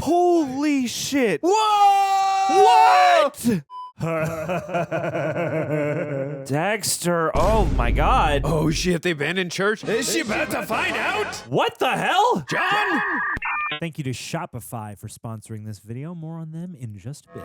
Holy shit. Whoa! What? Dexter, oh my god. Oh shit, they abandoned church? Is she about to find out? What the hell? John? Thank you to Shopify for sponsoring this video. More on them in just a bit.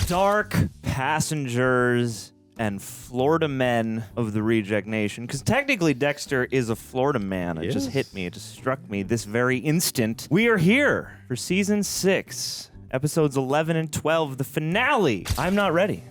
Dark passengers and Florida men of the Reject Nation. Because technically Dexter is a Florida man. It just hit me. It just struck me this very instant. We are here for season 6. Episodes 11 and 12, the finale. I'm not ready.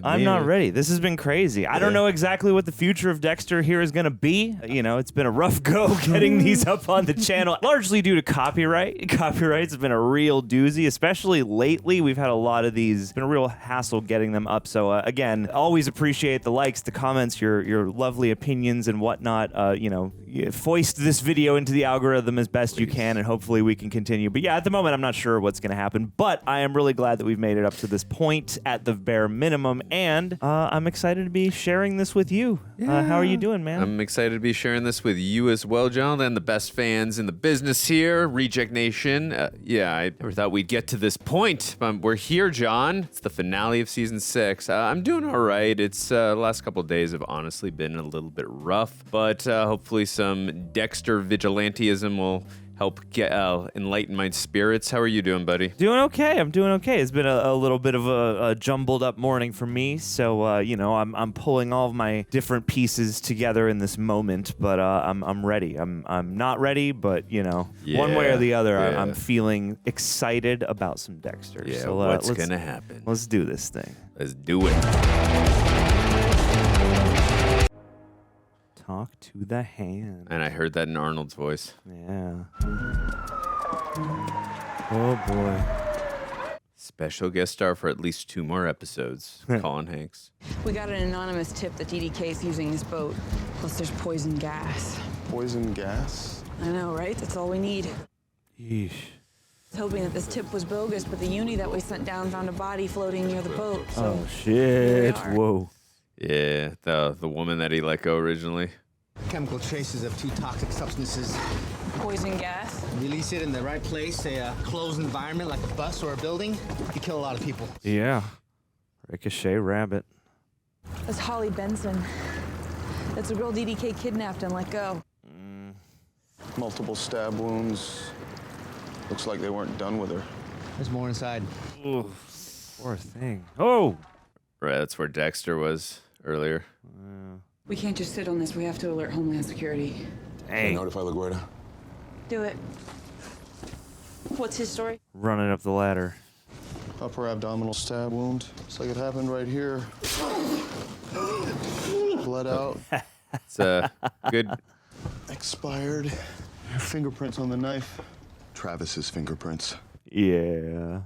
I'm not ready. This has been crazy. I don't know exactly what the future of Dexter here is going to be. You know, it's been a rough go getting these up on the channel, largely due to copyright. Copyright's been a real doozy, especially lately. We've had a lot of these. It's been a real hassle getting them up. So, again, always appreciate the likes, the comments, your lovely opinions and whatnot. You know, foist this video into the algorithm as best you can, and hopefully we can continue. But yeah, at the moment, I'm not sure what's going to happen. But I am really glad that we've made it up to this point at the bare minimum, and I'm excited to be sharing this with you. How are you doing, man? I'm excited to be sharing this with you as well, John, and the best fans in the business here, Reject Nation. Yeah, I never thought we'd get to this point, but we're here, John. It's the finale of season 6. I'm doing all right. It's the last couple of days have honestly been a little bit rough, but hopefully some Dexter vigilantism will help get enlighten my spirits. How are you doing, buddy? Doing okay. I'm doing okay. It's been a little bit of a jumbled up morning for me, so you know, I'm pulling all of my different pieces together in this moment. But I'm ready. I'm not ready, but you know, one way or the other, I'm feeling excited about some Dexter. Yeah. So, what's gonna happen? Let's do this thing. Let's do it. Talk to the hand. And I heard that in Arnold's voice. Yeah. Oh boy. Special guest star for at least 2 more episodes, Colin Hanks. We got an anonymous tip that DDK is using his boat. Plus there's poison gas. Poison gas? I know, right? That's all we need. Yeesh. I was hoping that this tip was bogus, but the uni that we sent down found a body floating near the boat. So Oh shit. we are. Whoa. Yeah, the woman that he let go originally. Chemical traces of 2 toxic substances. Poison gas. Release it in the right place, a closed environment like a bus or a building, you kill a lot of people. Yeah. Ricochet rabbit. That's Holly Benson. That's the girl DDK kidnapped and let go. Multiple stab wounds. Looks like they weren't done with her. There's more inside. Ooh, poor thing. Oh! Right, that's where Dexter was earlier. We can't just sit on this. We have to alert Homeland Security. Dang. Notify LaGuerta. Do it. What's his story? Running up the ladder. Upper abdominal stab wound. Looks like it happened right here. Bled out. It's a good. Expired. Fingerprints on the knife. Travis's fingerprints. Yeah.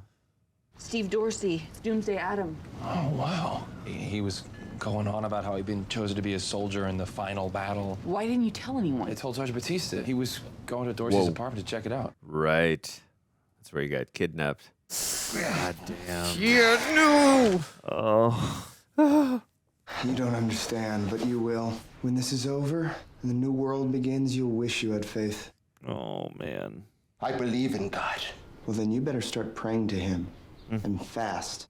Steve Dorsey, Doomsday Adam. Oh, wow. He was going on about how he'd been chosen to be a soldier in the final battle. Why didn't you tell anyone? I told Sergeant Batista. He was going to Dorsey's apartment to check it out. Right. That's where he got kidnapped. God damn. Yeah, no! Oh. You don't understand, but you will. When this is over and the new world begins, you'll wish you had faith. Oh, man. I believe in God. Well, then you better start praying to him and fast.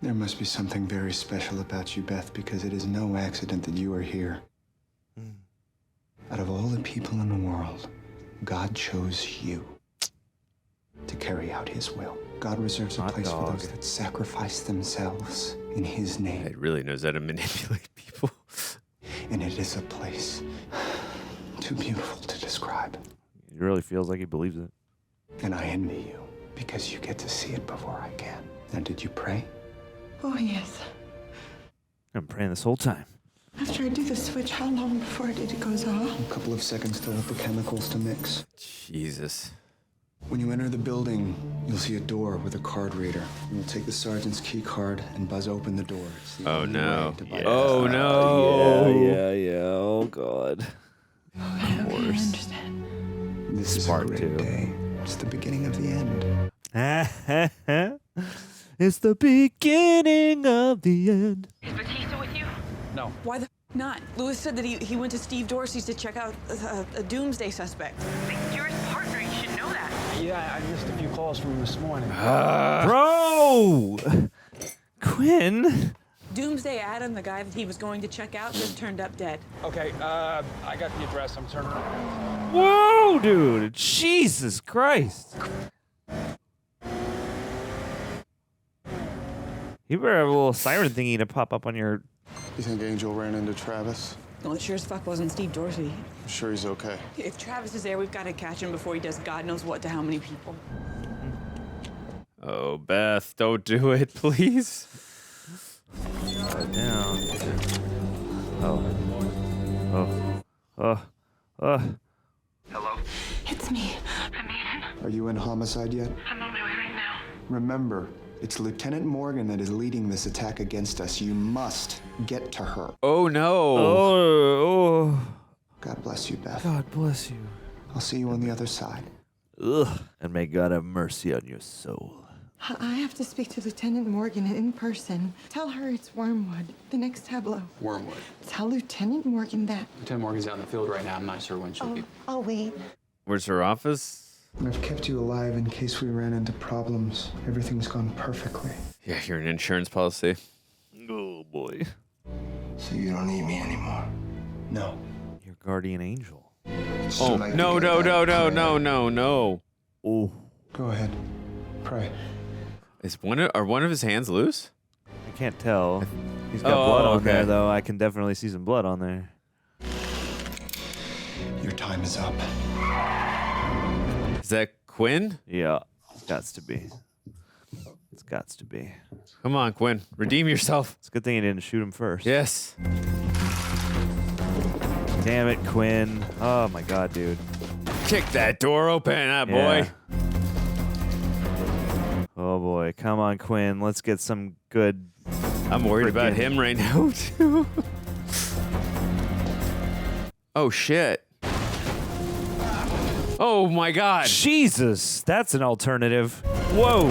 There must be something very special about you, Beth, because it is no accident that you are here. Out of all the people in the world, God chose you to carry out his will. God reserves a place for those that sacrifice themselves in his name. He really knows how to manipulate people. And it is a place too beautiful to describe. It really feels like he believes it. And I envy you because you get to see it before I can. Now, did you pray? Oh, yes. I'm praying this whole time. After I do the switch, how long before it goes off? A couple of seconds to let the chemicals to mix. Jesus. When you enter the building, you'll see a door with a card reader. You'll take the sergeant's key card and buzz open the door. It's the Oh, only no. way to bypass Oh, no. Yeah. Oh, God. I don't really understand. This is Part a great 2. day. It's the beginning of the end. It's the beginning of the end. Is Batista with you? No. Why the Not. Lewis said that he went to Steve Dorsey's to check out a doomsday suspect. You're his partner. You should know that. Yeah, I missed a few calls from him this morning. Bro! Quinn? Doomsday Adam, the guy that he was going to check out, just turned up dead. Okay, I got the address. I'm turning around. Whoa, dude. Jesus Christ. You better have a little siren thingy to pop up on your... You think Angel ran into Travis? Well, it sure as fuck wasn't Steve Dorsey. I'm sure he's okay. If Travis is there, we've got to catch him before he does God knows what to how many people. Oh, Beth, don't do it, please. Down. Hello? It's me. Are you in homicide yet? I'm on my way right now. Remember, it's Lieutenant Morgan that is leading this attack against us. You must get to her. Oh, no. Oh. God bless you, Beth. God bless you. I'll see you on the other side. Ugh. And may God have mercy on your soul. I have to speak to Lieutenant Morgan in person. Tell her it's Wormwood, the next tableau. Wormwood. Tell Lieutenant Morgan that. Lieutenant Morgan's out in the field right now. I'm not sure when she'll be. I'll wait. Where's her office? I've kept you alive in case we ran into problems. Everything's gone perfectly. Yeah, you're an insurance policy. Oh, boy. So you don't need me anymore? No. Your guardian angel. Oh, no. Oh. Go ahead. Pray. Are one of his hands loose? I can't tell. He's got blood on there, though. I can definitely see some blood on there. Your time is up. Is that Quinn? Yeah. It's got to be. It's got to be. Come on, Quinn. Redeem yourself. It's a good thing he didn't shoot him first. Yes. Damn it, Quinn. Oh, my God, dude. Kick that door open, boy. Oh, boy. Come on, Quinn. Let's get some good... I'm worried about him right now, too. Oh, shit. Oh, my God. Jesus. That's an alternative. Whoa.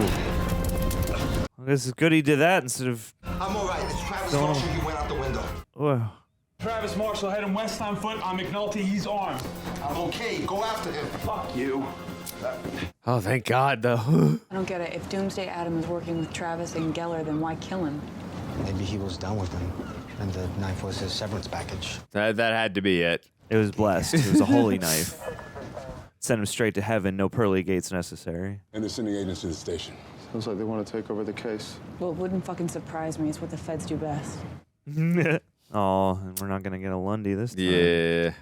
Well, this is good he did that instead of... I'm all right. It's Travis Marshall. You went out the window. Whoa. Travis Marshall heading west on foot on McNulty. He's armed. I'm okay. Go after him. Fuck you. Oh, thank God, though. I don't get it. If Doomsday Adam is working with Travis and Gellar, then why kill him? Maybe he was done with them, and the knife was his severance package. That had to be it. It was blessed. It was a holy knife. Send him straight to heaven. No pearly gates necessary. And they're sending agents to the station. Sounds like they want to take over the case. Well, it wouldn't fucking surprise me. It's what the feds do best. Oh, and we're not going to get a Lundy this time. Yeah.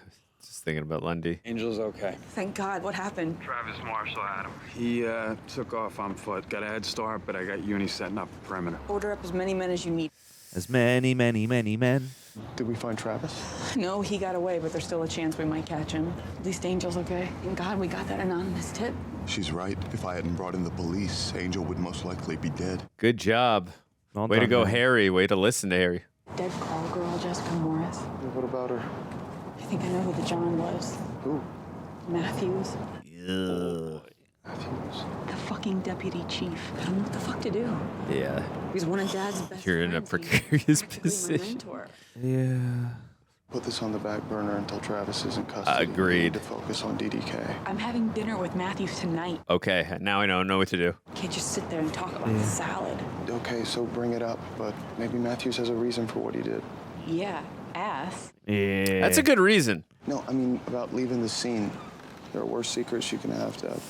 Just thinking about Lundy. Angel's okay. Thank God. What happened? Travis Marshall had him. He took off on foot. Got a head start, but I got Uni setting up a perimeter. Order up as many men as you need. As many, many, many men. Did we find Travis? No, he got away, but there's still a chance we might catch him. At least Angel's okay. Thank God we got that anonymous tip. She's right. If I hadn't brought in the police, Angel would most likely be dead. Good job. Well Way to done, go, man. Harry. Way to listen to Harry. Dead call girl, Jessica Morris. What about her? I think I know who the John was. Who? Matthews. Yeah. Matthews. The fucking deputy chief. I don't know what the fuck to do. Yeah. He's one of Dad's best You're in a friends. precarious He's practically my position. mentor. Yeah. Put this on the back burner until Travis is in custody. Agreed. We need to focus on DDK. I'm having dinner with Matthews tonight. Okay, now I know what to do. Can't just sit there and talk about the salad. Okay, so bring it up, but maybe Matthews has a reason for what he did. Yeah, ass. Yeah. That's a good reason. No, I mean about leaving the scene. There are worse secrets you can have, Deb.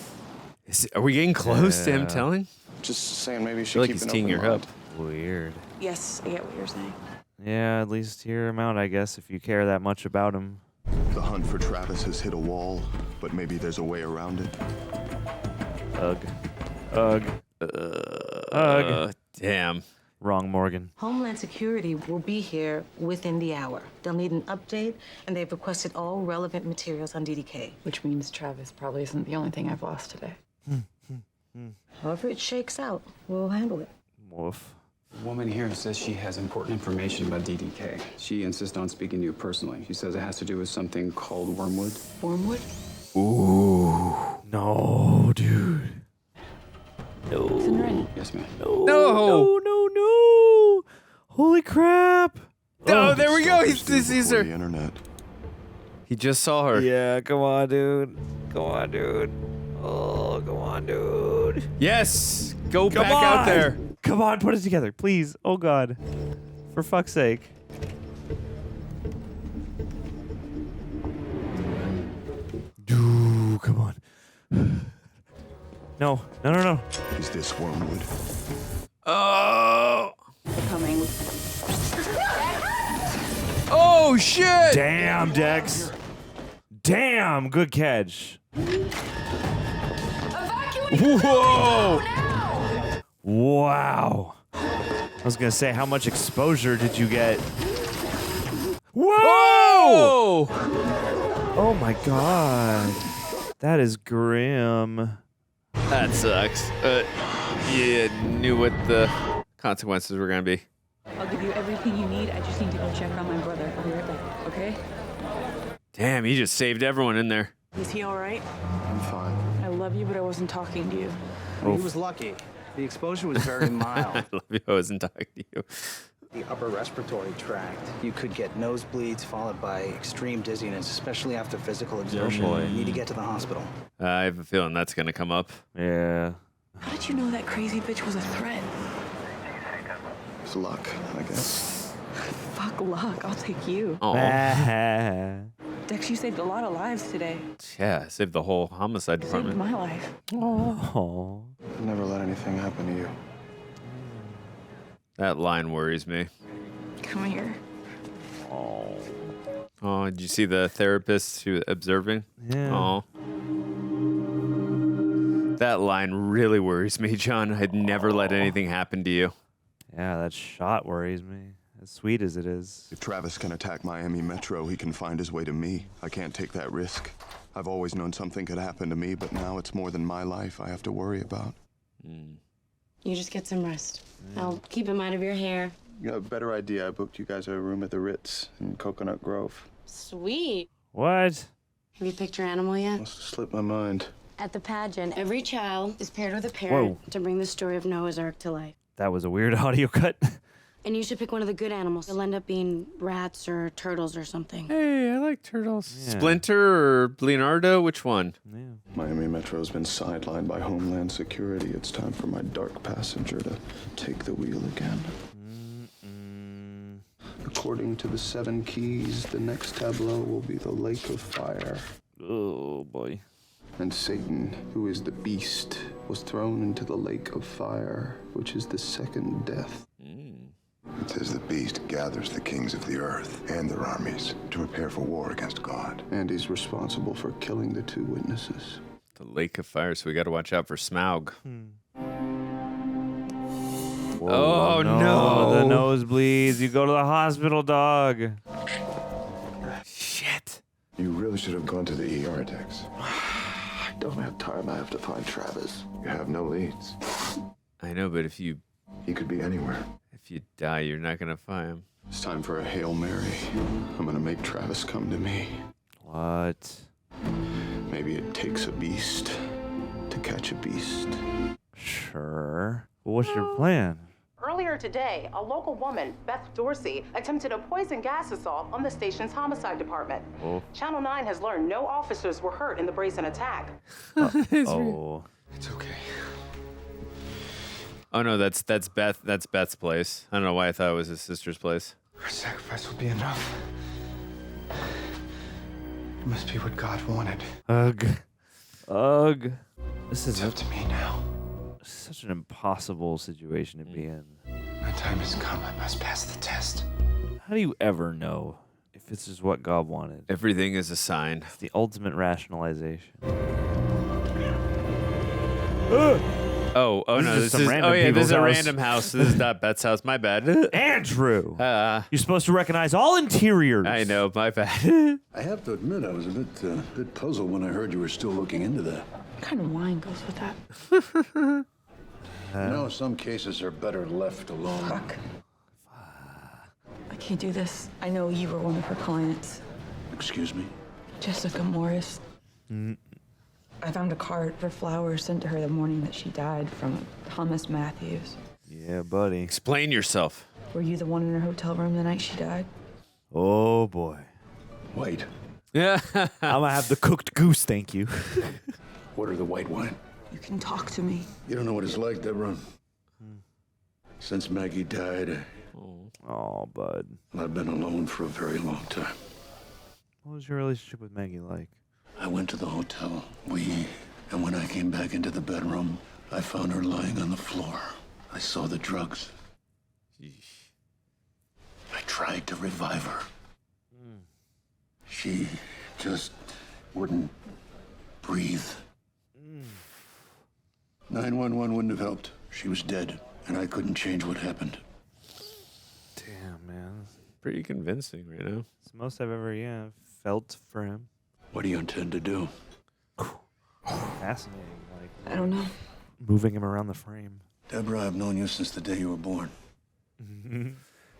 Are we getting close to him telling? Just saying, maybe you I should feel like keep he's an teeing open your mind. up. Weird. Yes, I get what you're saying. Yeah, at least hear him out, I guess, if you care that much about him. The hunt for Travis has hit a wall, but maybe there's a way around it. Ugh. Ugh. Ugh. Damn. Wrong, Morgan. Homeland Security will be here within the hour. They'll need an update, and they've requested all relevant materials on DDK. Which means Travis probably isn't the only thing I've lost today. However it shakes out, we'll handle it. Woof. The woman here says she has important information about DDK. She insists on speaking to you personally. She says it has to do with something called Wormwood. Wormwood? Ooh. No, dude. No. Isn't ready. Yes, ma'am. No. No. Holy crap. Oh, there we go. He Stalkers do sees before her. the internet. He just saw her. Yeah, come on, dude. Come on, dude. Oh, come on, dude. Yes. Go Come back out there. Come on, put it together, please. Oh, God. For fuck's sake. Ooh, come on. No. Is this Wormwood? Oh. Coming. Oh, shit. Damn, Dex. Damn, good catch. Whoa. Wow. I was going to say, how much exposure did you get? Whoa! Oh. Oh, my God. That is grim. That sucks. You knew what the consequences were going to be. I'll give you everything you need. I just need to go check on my brother. I'll be right back, okay? Damn, he just saved everyone in there. Is he all right? I'm fine. I love you, but I wasn't talking to you. He was lucky. The exposure was very mild. I love you. I wasn't talking to you. The upper respiratory tract. You could get nosebleeds followed by extreme dizziness, especially after physical exertion. boy. You need to get to the hospital. I have a feeling that's going to come up. Yeah. How did you know that crazy bitch was a threat? It's luck, I guess. Fuck luck. I'll take you. Oh. Dex, you saved a lot of lives today. Yeah, saved the whole homicide Saved department. my life. Oh. Never let anything happen to you. That line worries me. Come here. Oh, did you see the therapist who was observing? Yeah. Oh. That line really worries me, John. I'd never let anything happen to you. Yeah, that shot worries me. As sweet as it is. If Travis can attack Miami Metro, he can find his way to me. I can't take that risk. I've always known something could happen to me, but now it's more than my life I have to worry about. You just get some rest. I'll keep him out of your hair. You got a better idea. I booked you guys a room at the Ritz in Coconut Grove. Sweet. What? Have you picked your animal yet? Must have slipped my mind. At the pageant, every child is paired with a parent to bring the story of Noah's Ark to life. That was a weird audio cut. And you should pick one of the good animals. They'll end up being rats or turtles or something. Hey, I like turtles. Yeah. Splinter or Leonardo? Which one? Yeah. Miami Metro's been sidelined by Homeland Security. It's time for my dark passenger to take the wheel again. According to the 7 keys, the next tableau will be the Lake of Fire. Oh, boy. And Satan, who is the beast, was thrown into the Lake of Fire, which is the second death. It says the beast gathers the kings of the earth and their armies to prepare for war against God. And he's responsible for killing the 2 witnesses. The Lake of Fire, so we got to watch out for Smaug. Whoa, Oh, no. The nosebleeds. You go to the hospital, dog. Shit. You really should have gone to the ER, Dex. I don't have time. I have to find Travis. You have no leads. I know, but if you He could be anywhere. die, you're not going to find him. It's time for a Hail Mary. I'm gonna make Travis come to me. What? Maybe it takes a beast to catch a beast. Sure. Well, what's your plan? Earlier today, a local woman, Beth Dorsey, attempted a poison gas assault on the station's homicide department. Oh. Channel 9 has learned no officers were hurt in the brazen attack. Oh. It's okay. Oh, no, that's Beth. That's Beth's place. I don't know why I thought it was his sister's place. Our sacrifice will be enough. It must be what God wanted. Ugh. Ugh. This is up to me now. Such an impossible situation to be in. My time has come. I must pass the test. How do you ever know if this is what God wanted? Everything is a sign. It's the ultimate rationalization. Oh no! This is this is a random house. This is not Beth's house. My bad. Andrew, you're supposed to recognize all interiors. I know. My bad. I have to admit, I was a bit puzzled when I heard you were still looking into that. What kind of wine goes with that? You know, some cases are better left alone. Fuck. I can't do this. I know you were one of her clients. Excuse me? Jessica Morris. I found a card for flowers sent to her the morning that she died from Thomas Matthews. Yeah, buddy. Explain yourself. Were you the one in her hotel room the night she died? Oh boy. Wait. Yeah. I'm gonna have the cooked goose, thank you. Order the white wine. You can talk to me. You don't know what it's like, Debra. Since Maggie died, Oh, bud. I've been alone for a very long time. What was your relationship with Maggie like? I went to the hotel. And when I came back into the bedroom, I found her lying on the floor. I saw the drugs. I tried to revive her. She just wouldn't breathe. 911 wouldn't have helped. She was dead, and I couldn't change what happened. Damn, man. Pretty convincing right now. It's the most I've ever, felt for him. What do you intend to do? Fascinating. Like, I don't know. moving him around the frame. Debra, I've known you since the day you were born.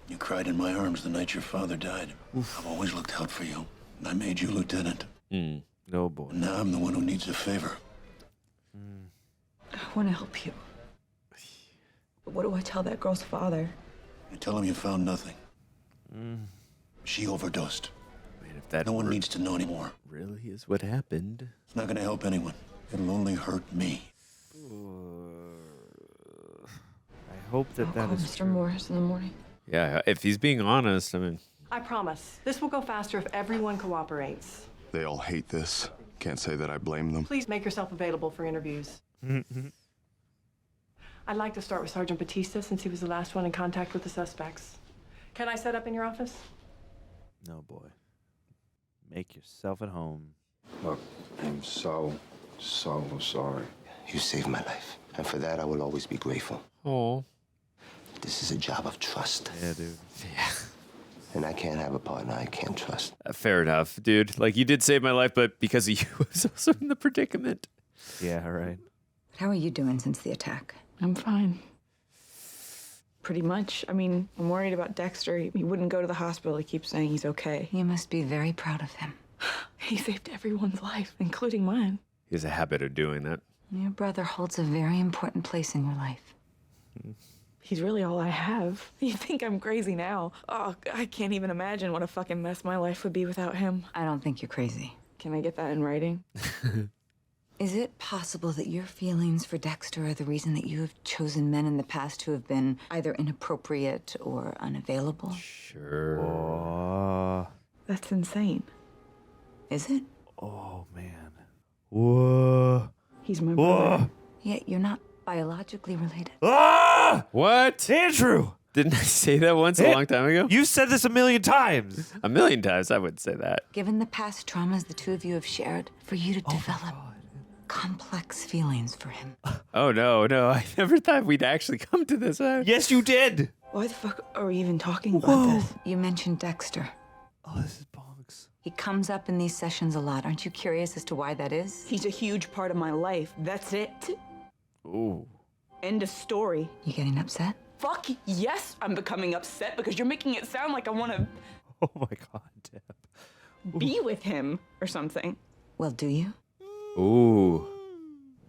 You cried in my arms the night your father died. I've always looked out for you. I made you lieutenant. No boy. And now I'm the one who needs a favor. I want to help you. But what do I tell that girl's father? You tell him you found nothing. She overdosed. Wait, if that no one needs to know anymore. really is what happened. It's not going to help anyone. It'll only hurt me. I hope that I'll call is Mr. true. Morris in the morning. Yeah, if he's being honest, I mean. I promise. This will go faster if everyone cooperates. They all hate this. Can't say that I blame them. Please make yourself available for interviews. I'd like to start with Sergeant Batista since he was the last one in contact with the suspects. Can I set up in your office? No boy. Make yourself at home. Look, I'm so sorry. You saved my life, and for that I will always be grateful. Oh. This is a job of trust. Yeah, dude. Yeah. And I can't have a partner I can't trust. Fair enough, dude. Like, you did save my life, but because of you, I was also in the predicament. Yeah, right. How are you doing since the attack? I'm fine. Pretty much. I mean, I'm worried about Dexter. He wouldn't go to the hospital. He keeps saying he's okay. You must be very proud of him. He saved everyone's life, including mine. He has a habit of doing that. Your brother holds a very important place in your life. He's really all I have. You think I'm crazy now? Oh, I can't even imagine what a fucking mess my life would be without him. I don't think you're crazy. Can I get that in writing? Is it possible that your feelings for Dexter are the reason that you have chosen men in the past who have been either inappropriate or unavailable? Sure. That's insane. Is it? Oh, man. Whoa. He's my brother. Yet you're not biologically related. Ah! What? Andrew! Didn't I say that once a long time ago? You said this a million times. A million times, I would say that. Given the past traumas the two of you have shared, for you to develop complex feelings for him. Oh, no. I never thought we'd actually come to this. Yes, you did. Why the fuck are we even talking about this? You mentioned Dexter. Oh, this is bonks. He comes up in these sessions a lot. Aren't you curious as to why that is? He's a huge part of my life. That's it. Ooh. End of story. You getting upset? Fuck yes, I'm becoming upset because you're making it sound like I want to Oh, my God, Deb. be with him or something. Well, do you? Ooh.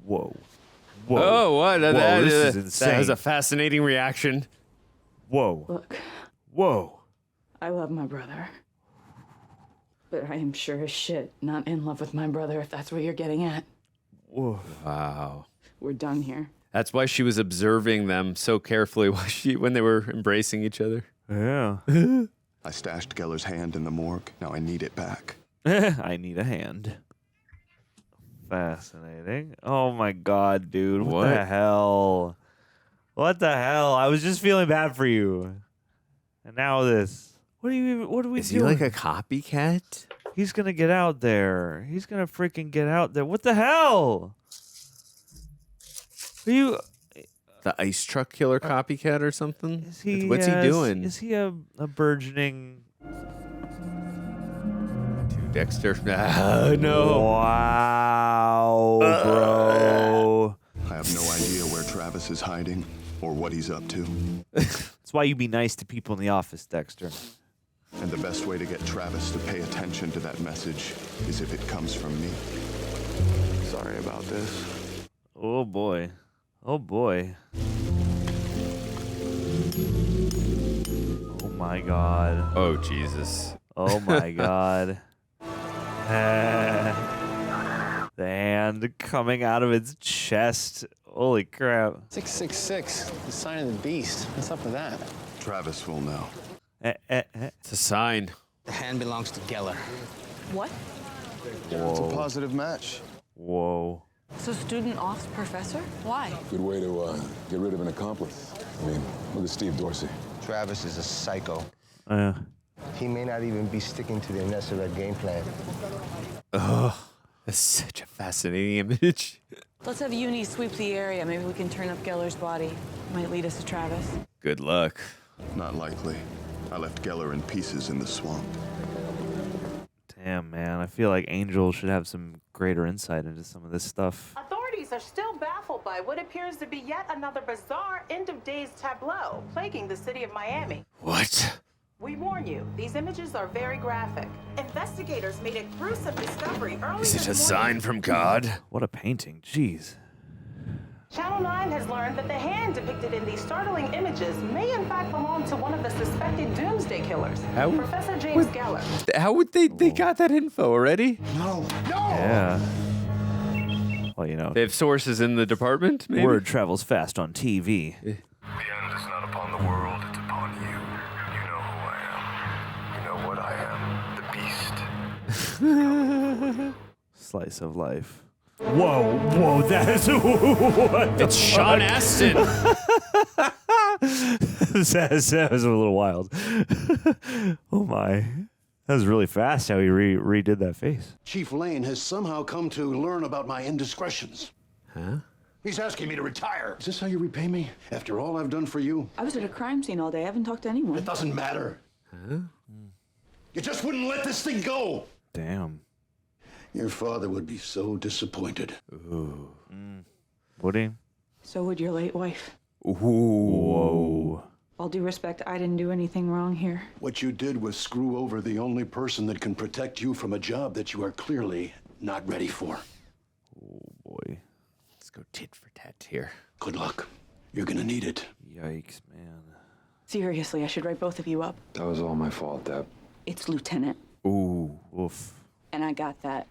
Whoa. Oh, what? Whoa, this is insane. That was a fascinating reaction. Whoa. Look, Whoa. I love my brother. But I am sure as shit not in love with my brother, if that's what you're getting at. Whoa. Wow. We're done here. That's why she was observing them so carefully when they were embracing each other. Yeah. I stashed Gellar's hand in the morgue. Now I need it back. I need a hand. Fascinating. Oh my God, dude. What the hell? What the hell? I was just feeling bad for you. And now this. What are we doing? Is he like a copycat? He's gonna get out there. He's gonna freaking get out there. What the hell? Are you the ice truck killer copycat or something? Is he, What's he doing? Is he a burgeoning Dexter? No. Wow, bro. I have no idea where Travis is hiding or what he's up to. That's why you be nice to people in the office, Dexter. And the best way to get Travis to pay attention to that message is if it comes from me. Sorry about this. Oh boy. Oh boy. Oh my God. Oh, Jesus. Oh my God. The hand coming out of its chest. Holy crap. 666, the sign of the beast. What's up with that? Travis will know. It's a sign. The hand belongs to Gellar. What? It's a positive match. Whoa. So student offs professor? Why? Good way to get rid of an accomplice. I mean, look at Steve Dorsey. Travis is a psycho. Yeah. He may not even be sticking to the Neseret game plan. Ugh. That's such a fascinating image. Let's have Uni sweep the area. Maybe we can turn up Gellar's body. Might lead us to Travis. Good luck. Not likely. I left Gellar in pieces in the swamp. Damn, man. I feel like Angel should have some greater insight into some of this stuff. Authorities are still baffled by what appears to be yet another bizarre end-of-days tableau plaguing the city of Miami. What? We warn you, these images are very graphic. Investigators made a gruesome discovery early Is it this a morning. sign from God? What a painting. Jeez. Channel 9 has learned that the hand depicted in these startling images may in fact belong to one of the suspected Doomsday Killers, How? Professor James Gellar. How would they got that info already? No. Yeah. Well, you know. They have sources in the department, maybe? Word travels fast on TV. The end is not upon the world, it's upon you. You know who I am. You know what I am. The beast. Slice of life. Whoa, that is what It's Sean Astin. that was a little wild. Oh my. That was really fast how he redid that face. Chief Lane has somehow come to learn about my indiscretions. Huh? He's asking me to retire. Is this how you repay me? After all I've done for you? I was at a crime scene all day. I haven't talked to anyone. It doesn't matter. Huh? You just wouldn't let this thing go. Damn. Your father would be so disappointed. Ooh. Would he? So would your late wife. Ooh. Whoa. All due respect, I didn't do anything wrong here. What you did was screw over the only person that can protect you from a job that you are clearly not ready for. Oh boy. Let's go tit for tat here. Good luck. You're gonna need it. Yikes, man. Seriously, I should write both of you up. That was all my fault, Deb. It's Lieutenant, Ooh. Oof. and I got that.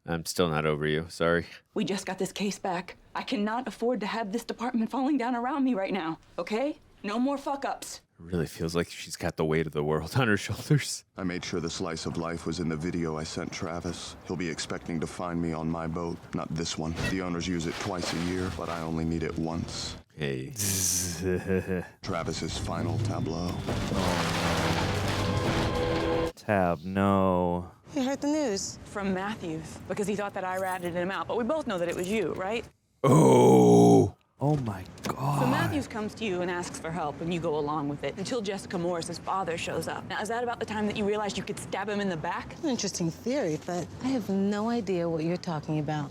I'm still not over you. Sorry. We just got this case back. I cannot afford to have this department falling down around me right now, okay? No more fuck-ups. It really feels like she's got the weight of the world on her shoulders. I made sure the slice of life was in the video I sent Travis. He'll be expecting to find me on my boat, not this one. The owners use it twice a year, but I only need it once. Hey. Travis's final tableau. Tab, no. You heard the news? From Matthews, because he thought that I ratted him out. But we both know that it was you, right? Oh. Oh my God. So Matthews comes to you and asks for help, and you go along with it until Jessica Morris's father shows up. Now, is that about the time that you realized you could stab him in the back? An interesting theory, but I have no idea what you're talking about.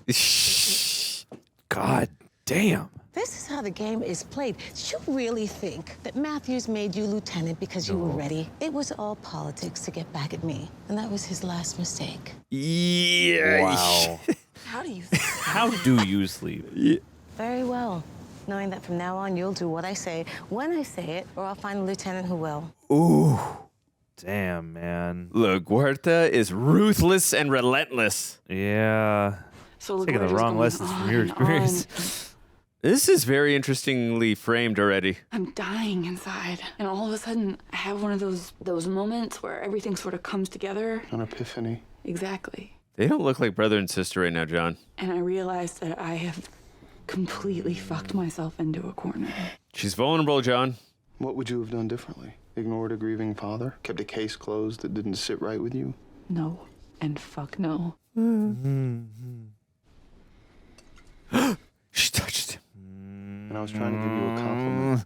God damn. This is how the game is played. Did you really think that Matthews made you lieutenant because you were ready? It was all politics to get back at me, and that was his last mistake. Yeah. Wow. How do you How do you sleep? Yeah. Very well, knowing that from now on you'll do what I say when I say it, or I'll find a lieutenant who will. Ooh. Damn, man. LaGuerta is ruthless and relentless. Yeah. So taking the wrong lessons from your experience. This is very interestingly framed already. I'm dying inside, and all of a sudden, I have one of those moments where everything sort of comes together. An epiphany. Exactly. They don't look like brother and sister right now, John. And I realized that I have completely fucked myself into a corner. She's vulnerable, John. What would you have done differently? Ignored a grieving father? Kept a case closed that didn't sit right with you? No. And fuck no. She touched him. And I was trying to give you a compliment.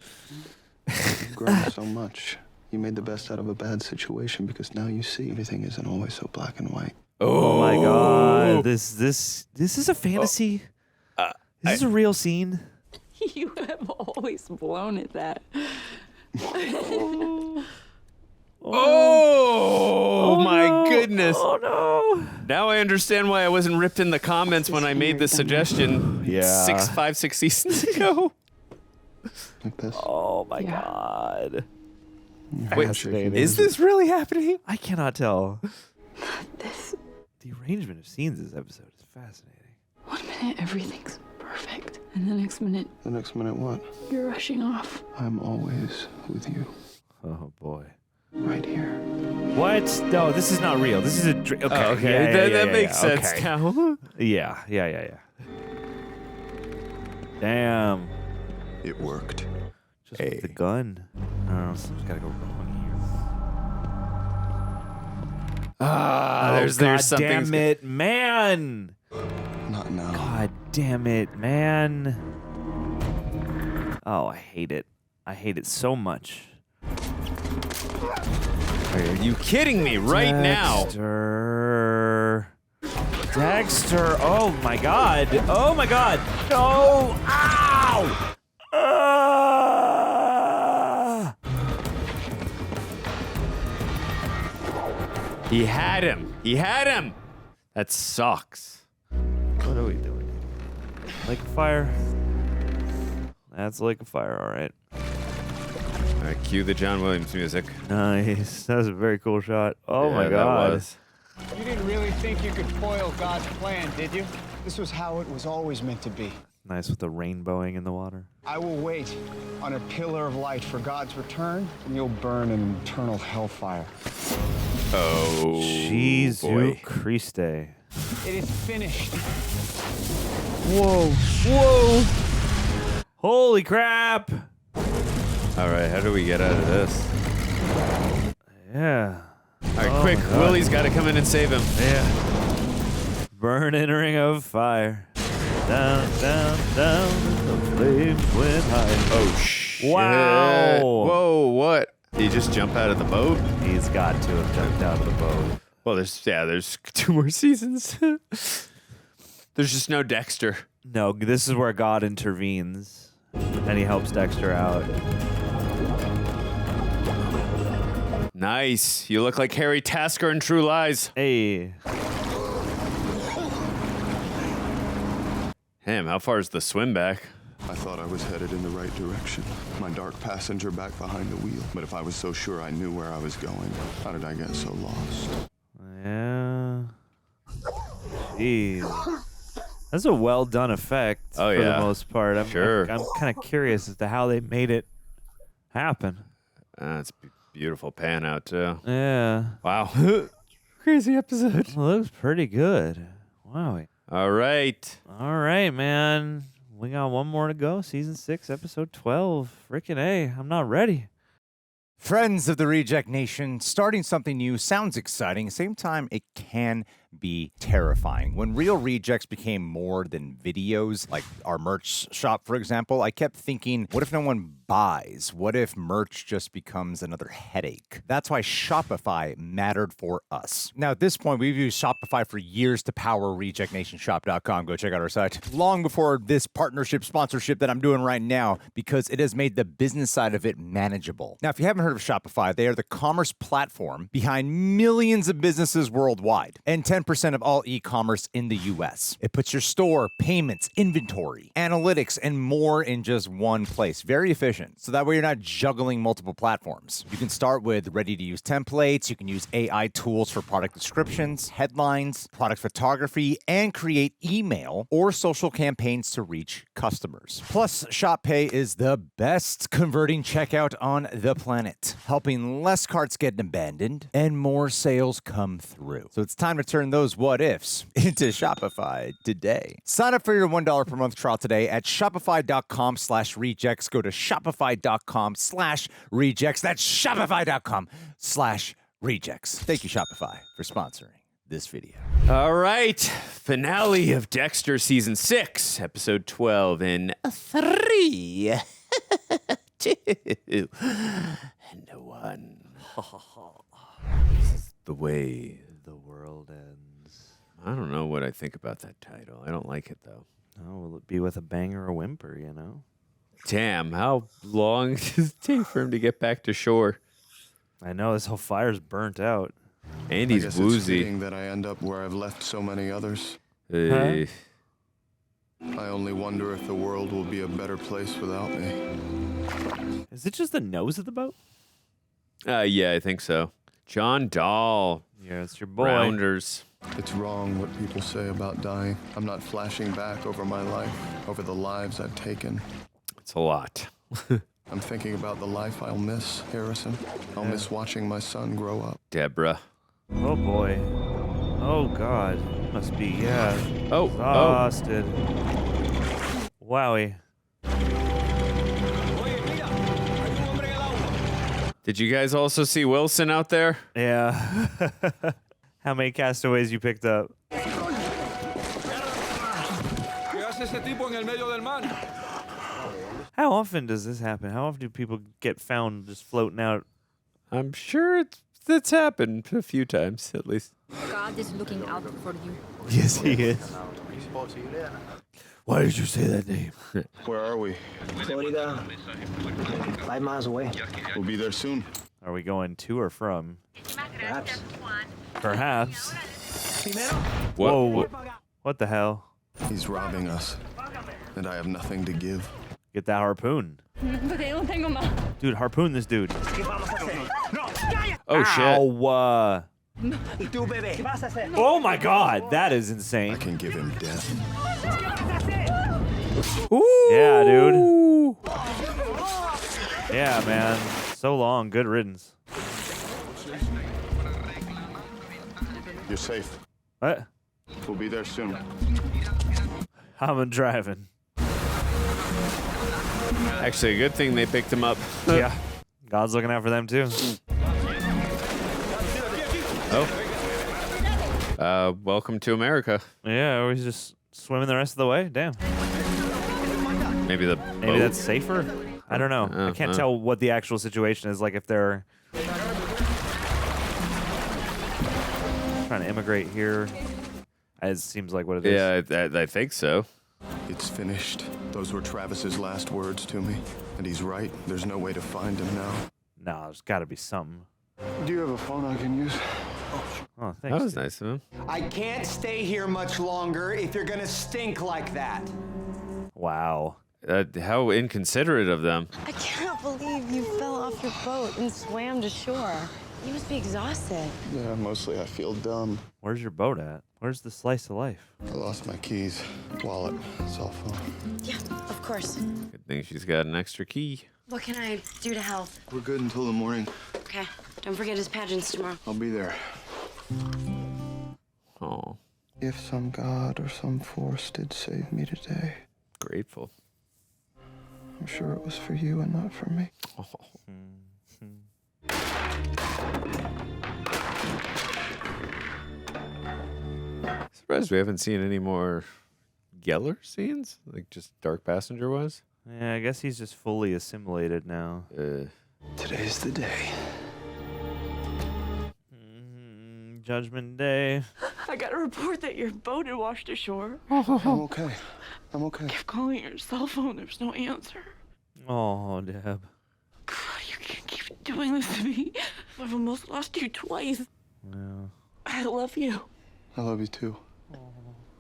You've grown so much. You made the best out of a bad situation because now you see everything isn't always so black and white. Oh my God. This is a fantasy. Is this a real scene? You have always blown at that. Oh my goodness. Oh no. Now I understand why I wasn't ripped in the comments when I made this suggestion 5-6 seasons ago. Like this. Oh my God. Wait, is this really happening? I cannot tell. This. The arrangement of scenes in this episode is fascinating. 1 minute, everything's perfect. And the next minute, The next minute, what? you're rushing off. I'm always with you. Oh, boy. Right here. What? No, this is not real. This is a dream. Okay, Okay, that makes sense okay. now. Yeah. Damn. It worked. Just with the gun. I don't know, something's gotta go wrong here. There's something. Damn it, man! Not now. God damn it, man! Oh, I hate it. I hate it so much. Are you kidding me right now? Dexter! Oh my God! Oh my God! No! Ow! He had him. That sucks. What are we doing? Like a fire. That's like a fire, all right. All right, cue the John Williams music. Nice. That was a very cool shot. Oh my Yeah, God. that was. You didn't really think you could foil God's plan, did you? This was how it was always meant to be. Nice with the rainbowing in the water. I will wait on a pillar of light for God's return, and you'll burn in eternal hellfire. Oh, Jesu boy. Christe. It is finished. Whoa. Holy crap. All right, how do we get out of this? Yeah. All right, quick. my God. Willie's got to come in and save him. Yeah. Burning ring of fire. Down, the flames went high. Oh, shit. Wow. Whoa, what? Did he just jump out of the boat? He's got to have jumped out of the boat. Well, there's 2 more seasons. There's just no Dexter. No, this is where God intervenes. And he helps Dexter out. Nice. You look like Harry Tasker in True Lies. Hey. Damn, how far is the swim back? I thought I was headed in the right direction. My dark passenger back behind the wheel. But if I was so sure I knew where I was going, how did I get so lost? Yeah. Jeez. That's a well done effect for the most part. I'm kind of curious as to how they made it happen. It's a beautiful pan out too. Yeah. Wow. Crazy episode. Well, looks pretty good. Wow. All right. All right, man. We got one more to go. Season 6, episode 12. Frickin' A. I'm not ready. Friends of the Reject Nation, starting something new sounds exciting. At the same time, it can be terrifying. When Real Rejects became more than videos, like our merch shop, for example, I kept thinking, what if no one buys? What if merch just becomes another headache? That's why Shopify mattered for us. Now, at this point, we've used Shopify for years to power RejectNationShop.com. Go check out our site. Long before this partnership sponsorship that I'm doing right now, because it has made the business side of it manageable. Now, if you haven't heard of Shopify, they are the commerce platform behind millions of businesses worldwide and 10% of all e-commerce in the US. It puts your store, payments, inventory, analytics, and more in just one place. Very efficient. So that way you're not juggling multiple platforms. You can start with ready-to-use templates. You can use AI tools for product descriptions, headlines, product photography, and create email or social campaigns to reach customers. Plus, ShopPay is the best converting checkout on the planet, helping less carts get abandoned and more sales come through. So it's time to turn those what-ifs into Shopify today. Sign up for your $1 per month trial today at shopify.com/rejects. Go to shopify.com/rejects. That's shopify.com/rejects. Thank you, Shopify, for sponsoring this video. All right. Finale of Dexter Season 6, Episode 12 in 3, 2, and 1. This is the way the world ends. I don't know what I think about that title. I don't like it, though. Oh, will it be with a bang or a whimper, you know? Damn, how long does it take for him to get back to shore? I know, this whole fire's burnt out. And I he's guess woozy. It's fitting that I end up where I've left so many others. Hey. I only wonder if the world will be a better place without me. Is it just the nose of the boat? Yeah, I think so. John Dahl. Yeah, it's your boy. Rounders. It's wrong what people say about dying. I'm not flashing back over my life, over the lives I've taken. It's a lot. I'm thinking about the life I'll miss, Harrison. I'll miss watching my son grow up. Debra. Oh boy. Oh god. Must be, yeah. Oh. Exhausted. Wowie. Did you guys also see Wilson out there? Yeah. How many castaways you picked up? How often does this happen? How often do people get found just floating out? I'm sure it's happened a few times, at least. God is looking out for you. Yes, he is. Why did you say that name? Where are we? Florida. 5 miles away. We'll be there soon. Are we going to or from? Perhaps. Perhaps. What? Whoa. What the hell? He's robbing us, and I have nothing to give. Get that harpoon. Dude, harpoon this dude. Oh, shit. Ow, oh my god, that is insane. I can give him death. Ooh. Yeah, dude. Yeah, man. So long. Good riddance. You're safe. What? We'll be there soon. I'm driving. Actually, a good thing they picked him up. Yeah. God's looking out for them, too. Oh. Welcome to America. Yeah, or he's just swimming the rest of the way. Damn. Maybe Maybe that's safer? I don't know. I can't tell what the actual situation is. Like if they're trying to immigrate here. It seems like what it is. Yeah, I think so. It's finished. Those were Travis's last words to me. And he's right. There's no way to find him now. No, there's got to be something. Do you have a phone I can use? Oh, thanks. That was nice of him. I can't stay here much longer if you're gonna stink like that. Wow. How inconsiderate of them. I can't believe you fell off your boat and swam to shore. You must be exhausted. Yeah, mostly I feel dumb. Where's your boat at? Where's the slice of life? I lost my keys, wallet, cell phone. Yeah, of course. Good thing she's got an extra key. What can I do to help? We're good until the morning. Okay. Don't forget his pageants tomorrow. I'll be there. Oh. If some god or some force did save me today, grateful. I'm sure it was for you and not for me. Oh. Surprised we haven't seen any more Gellar scenes, like just Dark Passenger was. Yeah, I guess he's just fully assimilated now. Today's the day. Judgment Day. I got a report that your boat had washed ashore. I'm okay. I'm okay. Keep calling your cell phone. There's no answer. Oh, Deb. God, you can't keep doing this to me. I've almost lost you twice. Yeah. I love you. I love you too.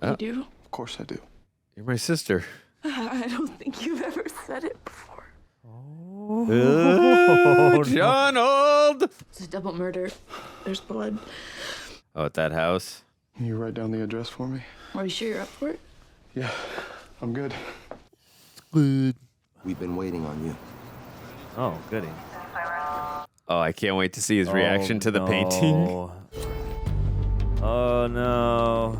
You do? Of course I do. You're my sister. I don't think you've ever said it before. Oh, John Old! It's a double murder. There's blood. Oh, at that house? Can you write down the address for me? Are you sure you're up for it? Yeah, I'm good. Good. We've been waiting on you. Oh, goody. Oh, I can't wait to see his reaction to the painting. Oh, no.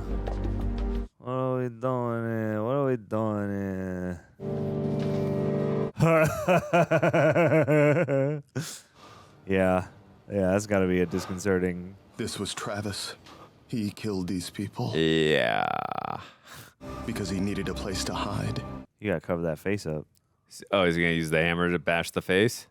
What are we doing here? What are we doing here? Yeah, that's got to be a disconcerting. This was Travis. He killed these people. Yeah. Because he needed a place to hide. You got to cover that face up. Oh, he's going to use the hammer to bash the face?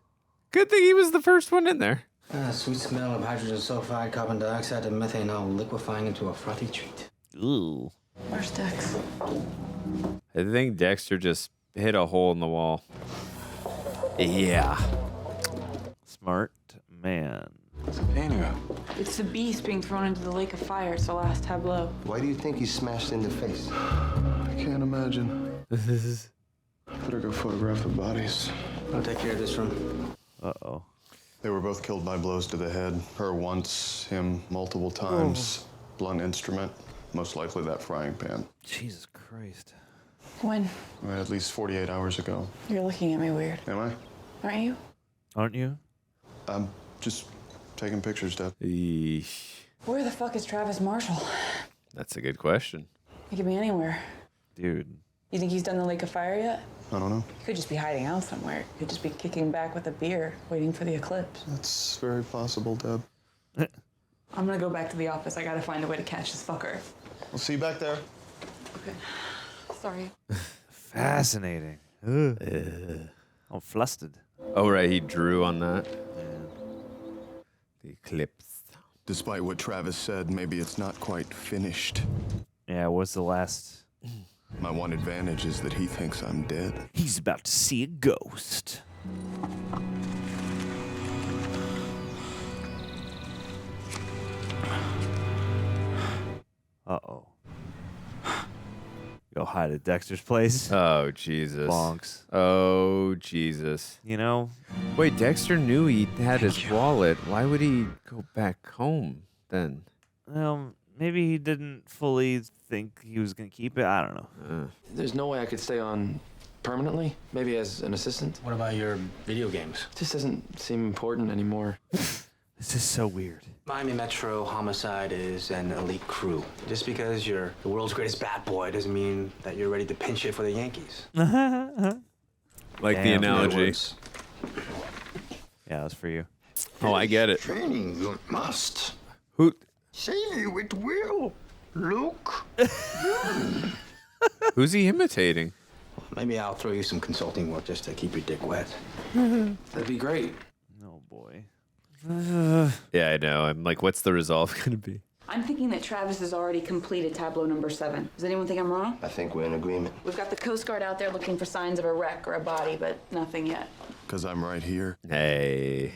Good thing he was the first one in there. Sweet smell of hydrogen sulfide, carbon dioxide, and methane all liquefying into a frothy treat. Ooh. Where's Dex? I think Dexter just hit a hole in the wall. Yeah. Smart man. What's the painting of? It's the beast being thrown into the lake of fire. It's the last tableau. Why do you think he's smashed in the face? I can't imagine. Better go photograph the bodies. I'll take care of this room. Uh-oh. They were both killed by blows to the head. Her once, him multiple times. Blunt instrument, most likely that frying pan. Jesus Christ. When? At least 48 hours ago. You're looking at me weird. Am I? Aren't you? Aren't you? I'm just taking pictures, Deb. Eesh. Where the fuck is Travis Marshall? That's a good question. He could be anywhere. Dude. You think he's done the Lake of Fire yet? I don't know. He could just be hiding out somewhere. He could just be kicking back with a beer, waiting for the eclipse. That's very possible, Deb. I'm gonna go back to the office. I gotta find a way to catch this fucker. We'll see you back there. Okay. Sorry. Fascinating. I'm flustered. Oh, right, he drew on that. The eclipse. Despite what Travis said, maybe it's not quite finished. Yeah, what's the last? My one advantage is that he thinks I'm dead. He's about to see a ghost. Uh-oh. Go hide at Dexter's place. Oh, Jesus. Bonks. Oh, Jesus. You know? Wait, Dexter knew he had his wallet. Why would he go back home then? Maybe he didn't fully think he was going to keep it. I don't know. There's no way I could stay on permanently. Maybe as an assistant. What about your video games? Just doesn't seem important anymore. This is so weird. Miami Metro Homicide is an elite crew. Just because you're the world's greatest bad boy doesn't mean that you're ready to pinch it for the Yankees. Like the analogy. Yeah, that's for you. Oh, I get it. Training, you must. Who? Say you it will. Luke. Who's he imitating? Maybe I'll throw you some consulting work just to keep your dick wet. That'd be great. Oh, boy. Yeah, I know. I'm like, what's the resolve going to be? I'm thinking that Travis has already completed tableau number 7. Does anyone think I'm wrong? I think we're in agreement. We've got the Coast Guard out there looking for signs of a wreck or a body, but nothing yet. Because I'm right here. Hey.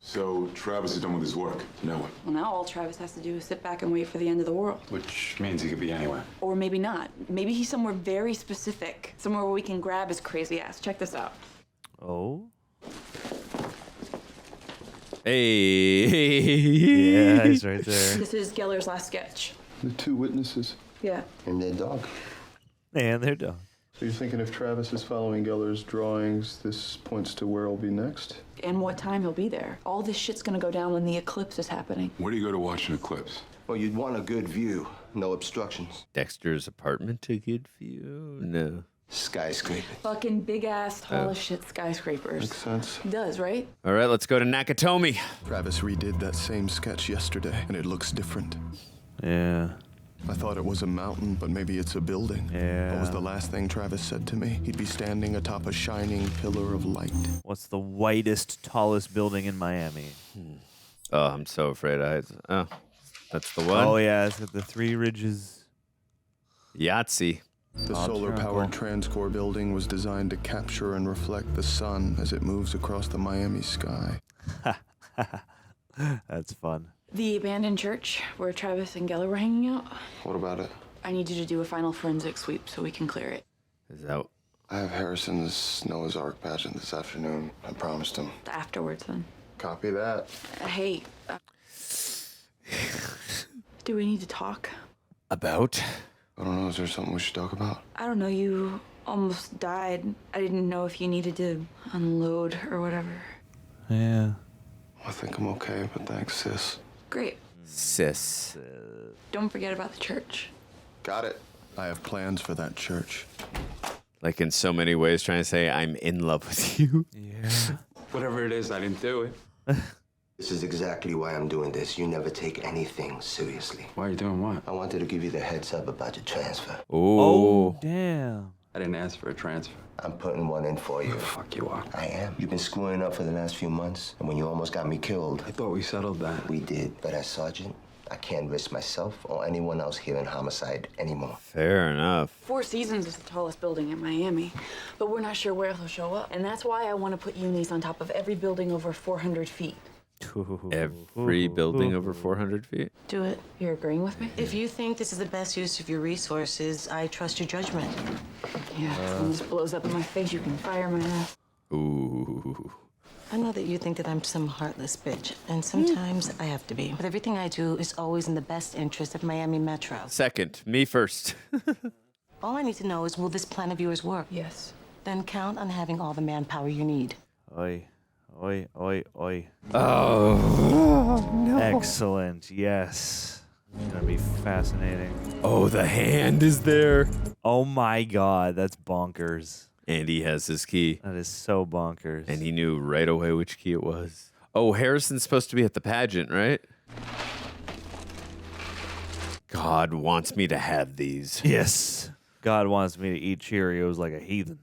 So Travis is done with his work. Now what? Well, now all Travis has to do is sit back and wait for the end of the world. Which means he could be anywhere. Or maybe not. Maybe he's somewhere very specific. Somewhere where we can grab his crazy ass. Check this out. Oh? Hey. Yeah, he's right there. This is Gellar's last sketch. The 2 witnesses. Yeah. And their dog. And they're done. So you're thinking if Travis is following Gellar's drawings, this points to where he'll be next? And what time he'll be there. All this shit's gonna go down when the eclipse is happening. Where do you go to watch an eclipse? Well, you'd want a good view. No obstructions. Dexter's apartment, a good view? No. Skyscraper. Fucking big-ass, tall as shit skyscrapers. Makes sense. Does, right? All right, let's go to Nakatomi. Travis redid that same sketch yesterday, and it looks different. Yeah. I thought it was a mountain, but maybe it's a building. Yeah. What was the last thing Travis said to me? He'd be standing atop a shining pillar of light. What's the whitest, tallest building in Miami? Oh, I'm so afraid Oh, that's the one. Oh, yeah, it's got the 3 ridges. Yahtzee. The solar-powered TransCore building was designed to capture and reflect the sun as it moves across the Miami sky. That's fun. The abandoned church where Travis and Gellar were hanging out. What about it? I need you to do a final forensic sweep so we can clear it. Is that... I have Harrison's Noah's Ark pageant this afternoon. I promised him. Afterwards, then. Copy that. Hey. Do we need to talk? About? I don't know. Is there something we should talk about? I don't know. You almost died. I didn't know if you needed to unload or whatever. Yeah. I think I'm okay, but thanks, sis. Great. Sis. Don't forget about the church. Got it. I have plans for that church. Like in so many ways, trying to say I'm in love with you. Yeah. Whatever it is, I didn't do it. This is exactly why I'm doing this. You never take anything seriously. Why are you doing what? I wanted to give you the heads up about your transfer. Oh, damn. I didn't ask for a transfer. I'm putting one in for you. Who the fuck you are? I am. You've been screwing up for the last few months, and when you almost got me killed... I thought we settled that. We did, but as Sergeant, I can't risk myself or anyone else here in homicide anymore. Fair enough. 4 Seasons is the tallest building in Miami, but we're not sure where it'll show up. And that's why I want to put unis on top of every building over 400 feet. Every building over 400 feet? Do it. You're agreeing with me? If you think this is the best use of your resources, I trust your judgment. Yeah, if someone just blows up in my face, you can fire my ass. Ooh. I know that you think that I'm some heartless bitch, and sometimes I have to be. But everything I do is always in the best interest of Miami Metro. Second, me first. All I need to know is, will this plan of yours work? Yes. Then count on having all the manpower you need. Oi, oi, oi, oi. Oh, no. Excellent. Yes. It's gonna be fascinating. Oh, the hand is there. Oh my God, that's bonkers. And he has his key. That is so bonkers. And he knew right away which key it was. Oh, Harrison's supposed to be at the pageant, right? God wants me to have these. Yes. God wants me to eat Cheerios like a heathen.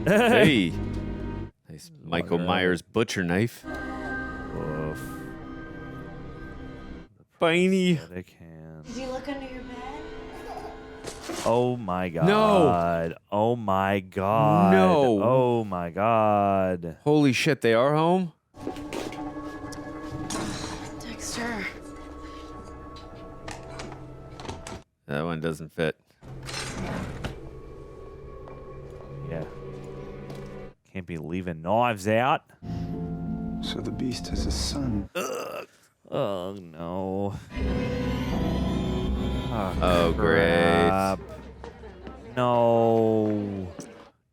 Hey. Nice Michael Myers butcher knife. Oof. Spiny. Did you look under your bed? Oh my God. No. Oh my God. No. Oh my God. Holy shit, they are home? Dexter. That one doesn't fit. Yeah. Can't be leaving knives out. So the beast has a son. Ugh. Oh no. Oh, crap. No.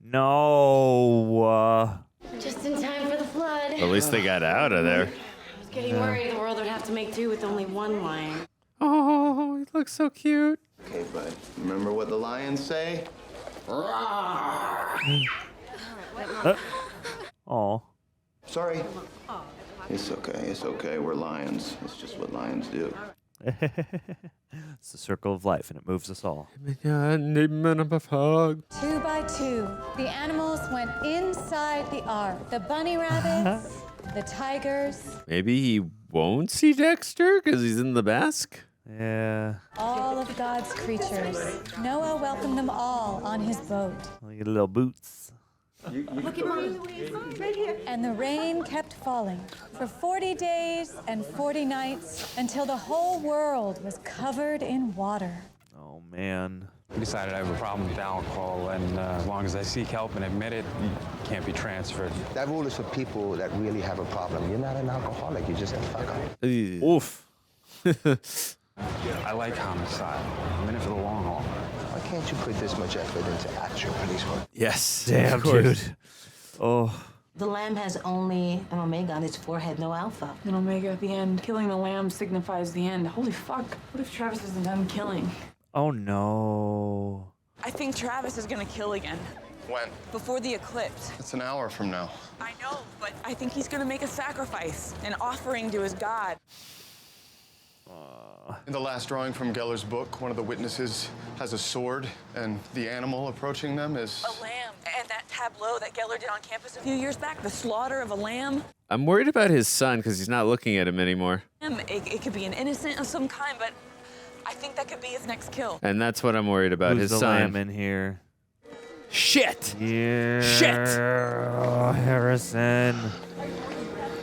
No. Just in time for the flood. At least they got out of there. I was getting worried the world would have to make do with only one lion. Oh, he looks so cute. Okay, bud. Remember what the lions say? Oh. Sorry. It's okay. It's okay. We're lions. It's just what lions do. It's the circle of life, and it moves us all. 2 by 2, the animals went inside the ark. The bunny rabbits, the tigers, Maybe he won't see Dexter because he's in the mask? Yeah. all of God's creatures. Noah welcomed them all on his boat. Look at little boots. Look at Mommy. Right here. And the rain kept falling for 40 days and 40 nights until the whole world was covered in water. Oh, man. We decided I have a problem with alcohol, and as long as I seek help and admit it, you can't be transferred. That rule is for people that really have a problem. You're not an alcoholic. You're just a fucker. Oof. I like homicide. I'm in it for the long haul. Why can't you put this much effort into actual police work? Yes. Damn, of course. dude. Oh. The lamb has only an omega on its forehead, no alpha. An omega at the end. Killing the lamb signifies the end. Holy fuck. What if Travis isn't done killing? Oh, no. I think Travis is gonna kill again. When? Before the eclipse. It's an hour from now. I know, but I think he's gonna make a sacrifice, an offering to his god. In the last drawing from Gellar's book, one of the witnesses has a sword, and the animal approaching them is... A lamb. And that tableau that Gellar did on campus a few years back, the slaughter of a lamb. I'm worried about his son because he's not looking at him anymore. It could be an innocent of some kind, but I think that could be his next kill. And that's what I'm worried about, Who's his the son. lamb in here? Shit! Yeah. Shit! Oh, Harrison.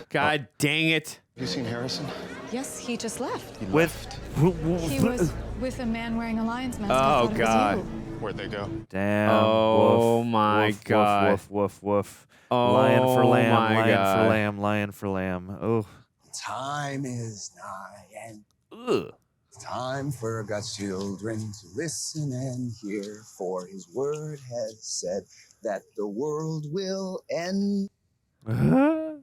God dang it. Have you seen Harrison? Yes, he just left. He left. He was with a man wearing a lion's mask. I Oh, thought it was God. you. Where'd they go? Damn. Oh, woof, my woof, God. Woof, woof, woof. Oh, lion for lamb, my lion God. for lamb, lion for lamb. Oh. Time is nigh, and Ugh. it's time for God's children to listen and hear, for his word has said that the world will end.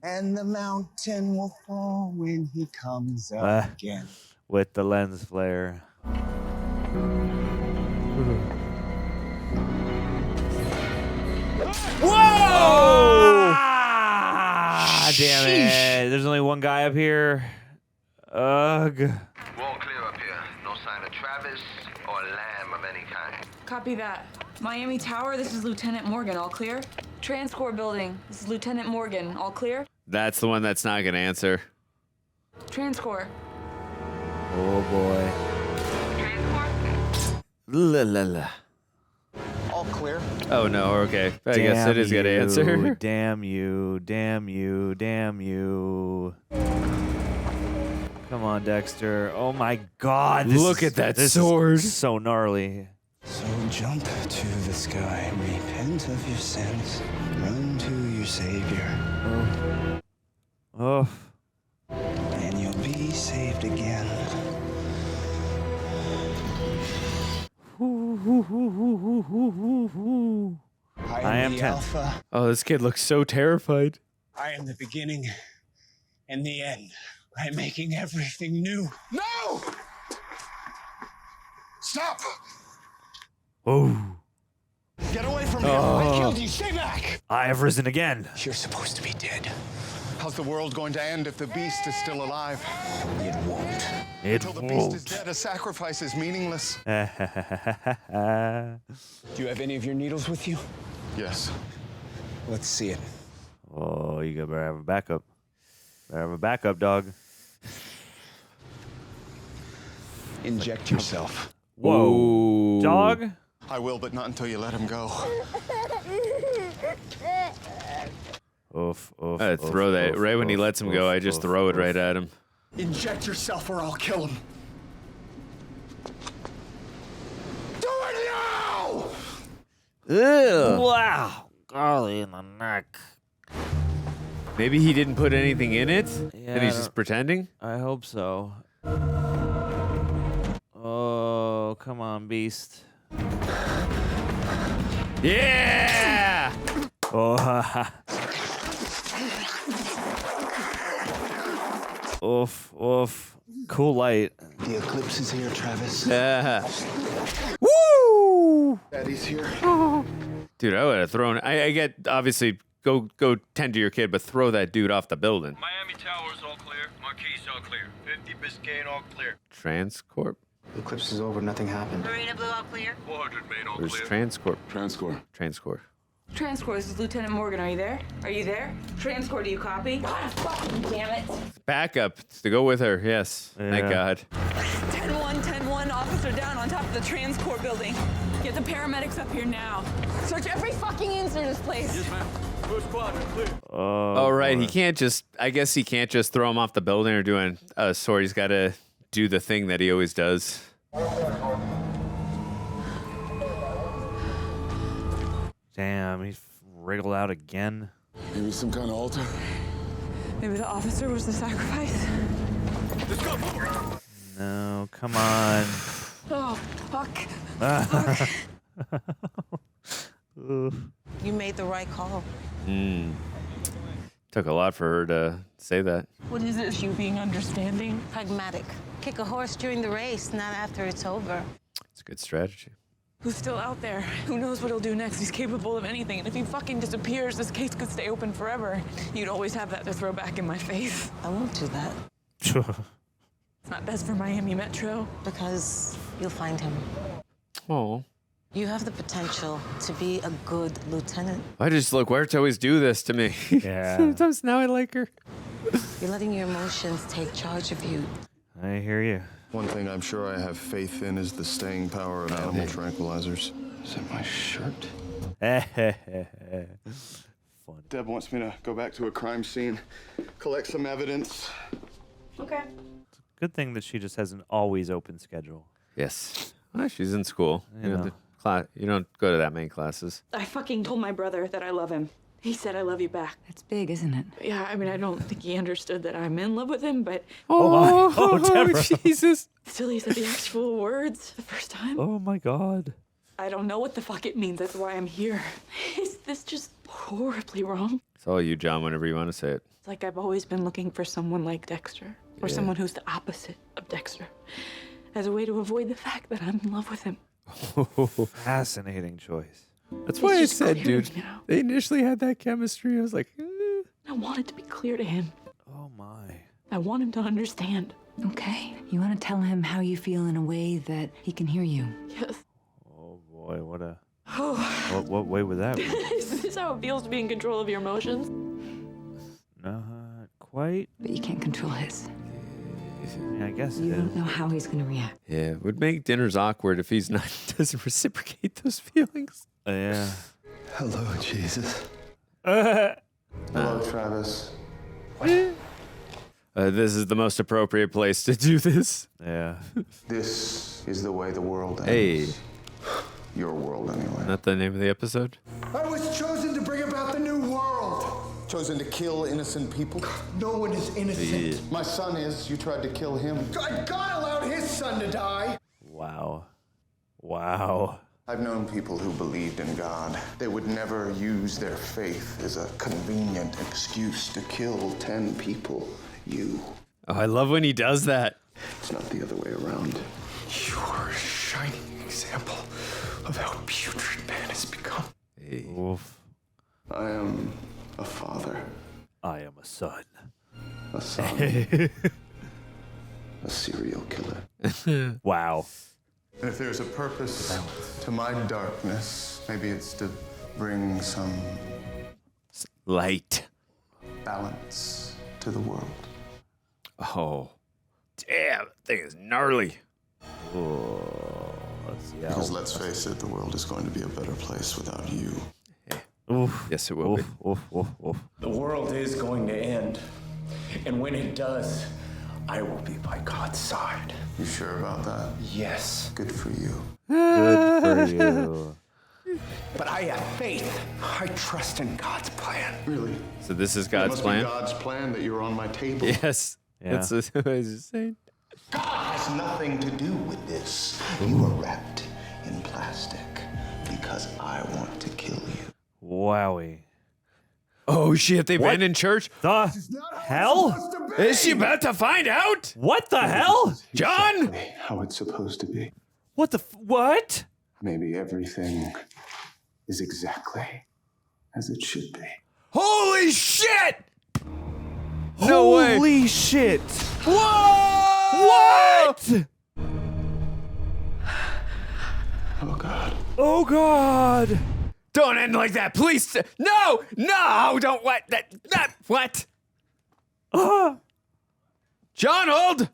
And the mountain will fall when he comes again. With the lens flare. Whoa! Ah, damn it. There's only one guy up here. Ugh. Wall clear up here. No sign of Travis or lamb of any kind. Copy that. Miami Tower, this is Lieutenant Morgan, all clear? Transcorp building, this is Lieutenant Morgan, all clear? That's the one that's not going to answer. Transcorp. Oh, boy. La la la. All clear. Oh, no, okay. I guess it is going to answer. Damn you, damn you, damn you. Come on, Dexter. Oh, my God. Look at that this sword. Is so gnarly. So jump to the sky, repent of your sins, run to your Savior. Oh. And you'll be saved again. I am the Alpha. Oh, this kid looks so terrified. I am the beginning and the end. I am making everything new. No! Stop! Oh. Get away from here! I killed you! Stay back! I have risen again. You're supposed to be dead. How's the world going to end if the beast is still alive? It won't. Until the beast is dead, a sacrifice is meaningless. Do you have any of your needles with you? Yes. Let's see it. Oh, you better have a backup. Better have a backup, dog. Inject yourself. Whoa. Dog? I will, but not until you let him go. Oof, oof. I throw that right when he lets him go. I just throw it right at him. Inject yourself or I'll kill him. Do it now! Ew. Wow. Golly in the neck. Maybe he didn't put anything in it, and he's just pretending? I hope so. Oh, come on, beast. Yeah! Oh, ha. Oof, oof. Cool light. The eclipse is here, Travis. Yeah. Woo! Daddy's here. Dude, I would have thrown. I get, obviously, go tend to your kid, but throw that dude off the building. Miami Towers all clear. Marquis all clear. 50 Biscayne all clear. Transcorp? The eclipse is over, nothing happened. Marina Blue all clear. 400 Main all Where's clear. Transcorp? Transcorp. Transcorp, this is Lieutenant Morgan. Are you there? Are you there? Transcorp, do you copy? God fucking damn it. Backup to go with her, yes. Thank God. 10-1, 10-1, officer down on top of the Transcorp building. Get the paramedics up here now. Search every fucking inch of this place. Yes, ma'am. First quadrant clear. Oh, right. He can't just, I guess he can't just throw him off the building or do a sword. He's got to do the thing that he always does. Damn, he's wriggled out again. Maybe some kind of altar? Maybe the officer was the sacrifice. Let's go. No, come on. Oh, fuck. You made the right call. Took a lot for her to say that. What is it? You being understanding? Pragmatic. Kick a horse during the race, not after it's over. It's a good strategy. Who's still out there? Who knows what he'll do next? He's capable of anything. And if he fucking disappears, this case could stay open forever. You'd always have that to throw back in my face. I won't do that. It's not best for Miami Metro. Because you'll find him. Oh. You have the potential to be a good lieutenant. I just look, LaGuerta always do this to me. Yeah. Sometimes now I like her. You're letting your emotions take charge of you. I hear you. One thing I'm sure I have faith in is the staying power of animal tranquilizers. Is that my shirt? Fun. Deb wants me to go back to a crime scene, collect some evidence. Okay. Good thing that she just has an always open schedule. Yes. Well, she's in school. You know. You don't go to that many classes. I fucking told my brother that I love him. He said I love you back. That's big, isn't it? Yeah, I mean, I don't think he understood that I'm in love with him, but Oh, Debra. Jesus. still he said the actual words the first time. Oh my God. I don't know what the fuck it means. That's why I'm here. Is this just horribly wrong? It's all you, John, whenever you want to say it. It's like I've always been looking for someone like Dexter, or someone who's the opposite of Dexter, as a way to avoid the fact that I'm in love with him. Fascinating choice. That's why I just said, clear dude, now. they initially had that chemistry. I was like, I want it to be clear to him. Oh my. I want him to understand. Okay. You want to tell him how you feel in a way that he can hear you. Yes. Oh boy, what a. Oh. What way would that be? Is this how it feels to be in control of your emotions? Not quite. But you can't control his. Yeah, I guess You it don't is. know how he's going to react. yeah, it would make dinners awkward if he's not doesn't reciprocate those feelings. Yeah. Hello, Jesus. Hello, Travis. This is the most appropriate place to do this. Yeah. This is the way the world ends. Hey. Your world, anyway. Not the name of the episode? I was chosen to bring about the new world. Chosen to kill innocent people? No one is innocent. Yeah. My son is. You tried to kill him. God allowed his son to die. Wow. Wow. I've known people who believed in God. They would never use their faith as a convenient excuse to kill 10 people. You. Oh, I love when he does that. It's not the other way around. You are a shining example of how putrid man has become. Hey. Oof. I am a father. I am a son. A son. A serial killer. Wow. And if there's a purpose to my darkness, maybe it's to bring some light, balance to the world. Oh, damn, that thing is gnarly. Oh, let's see. Because let's face it, the world is going to be a better place without you. Oof. Yes, it will be. Oof, oof, oof. The world is going to end. And when it does, I will be by God's side. You sure about that? Yes. Good for you. Good for you. But I have faith. I trust in God's plan. Really? So this is It God's must plan? be God's plan that you're on my table. Yes. Yeah. That's what I was just saying. God has nothing to do with this. You are wrapped in plastic because I want to kill you. Wowie. Oh shit, they've What been in church? The hell? Is she about to find out? What the hell? John? Exactly how it's supposed to be. What the what? Maybe everything is exactly as it should be. Holy shit! No way. Holy shit. Whoa! What? Oh, God. Oh, God. Don't end like that, please. No, don't what? What? John, hold.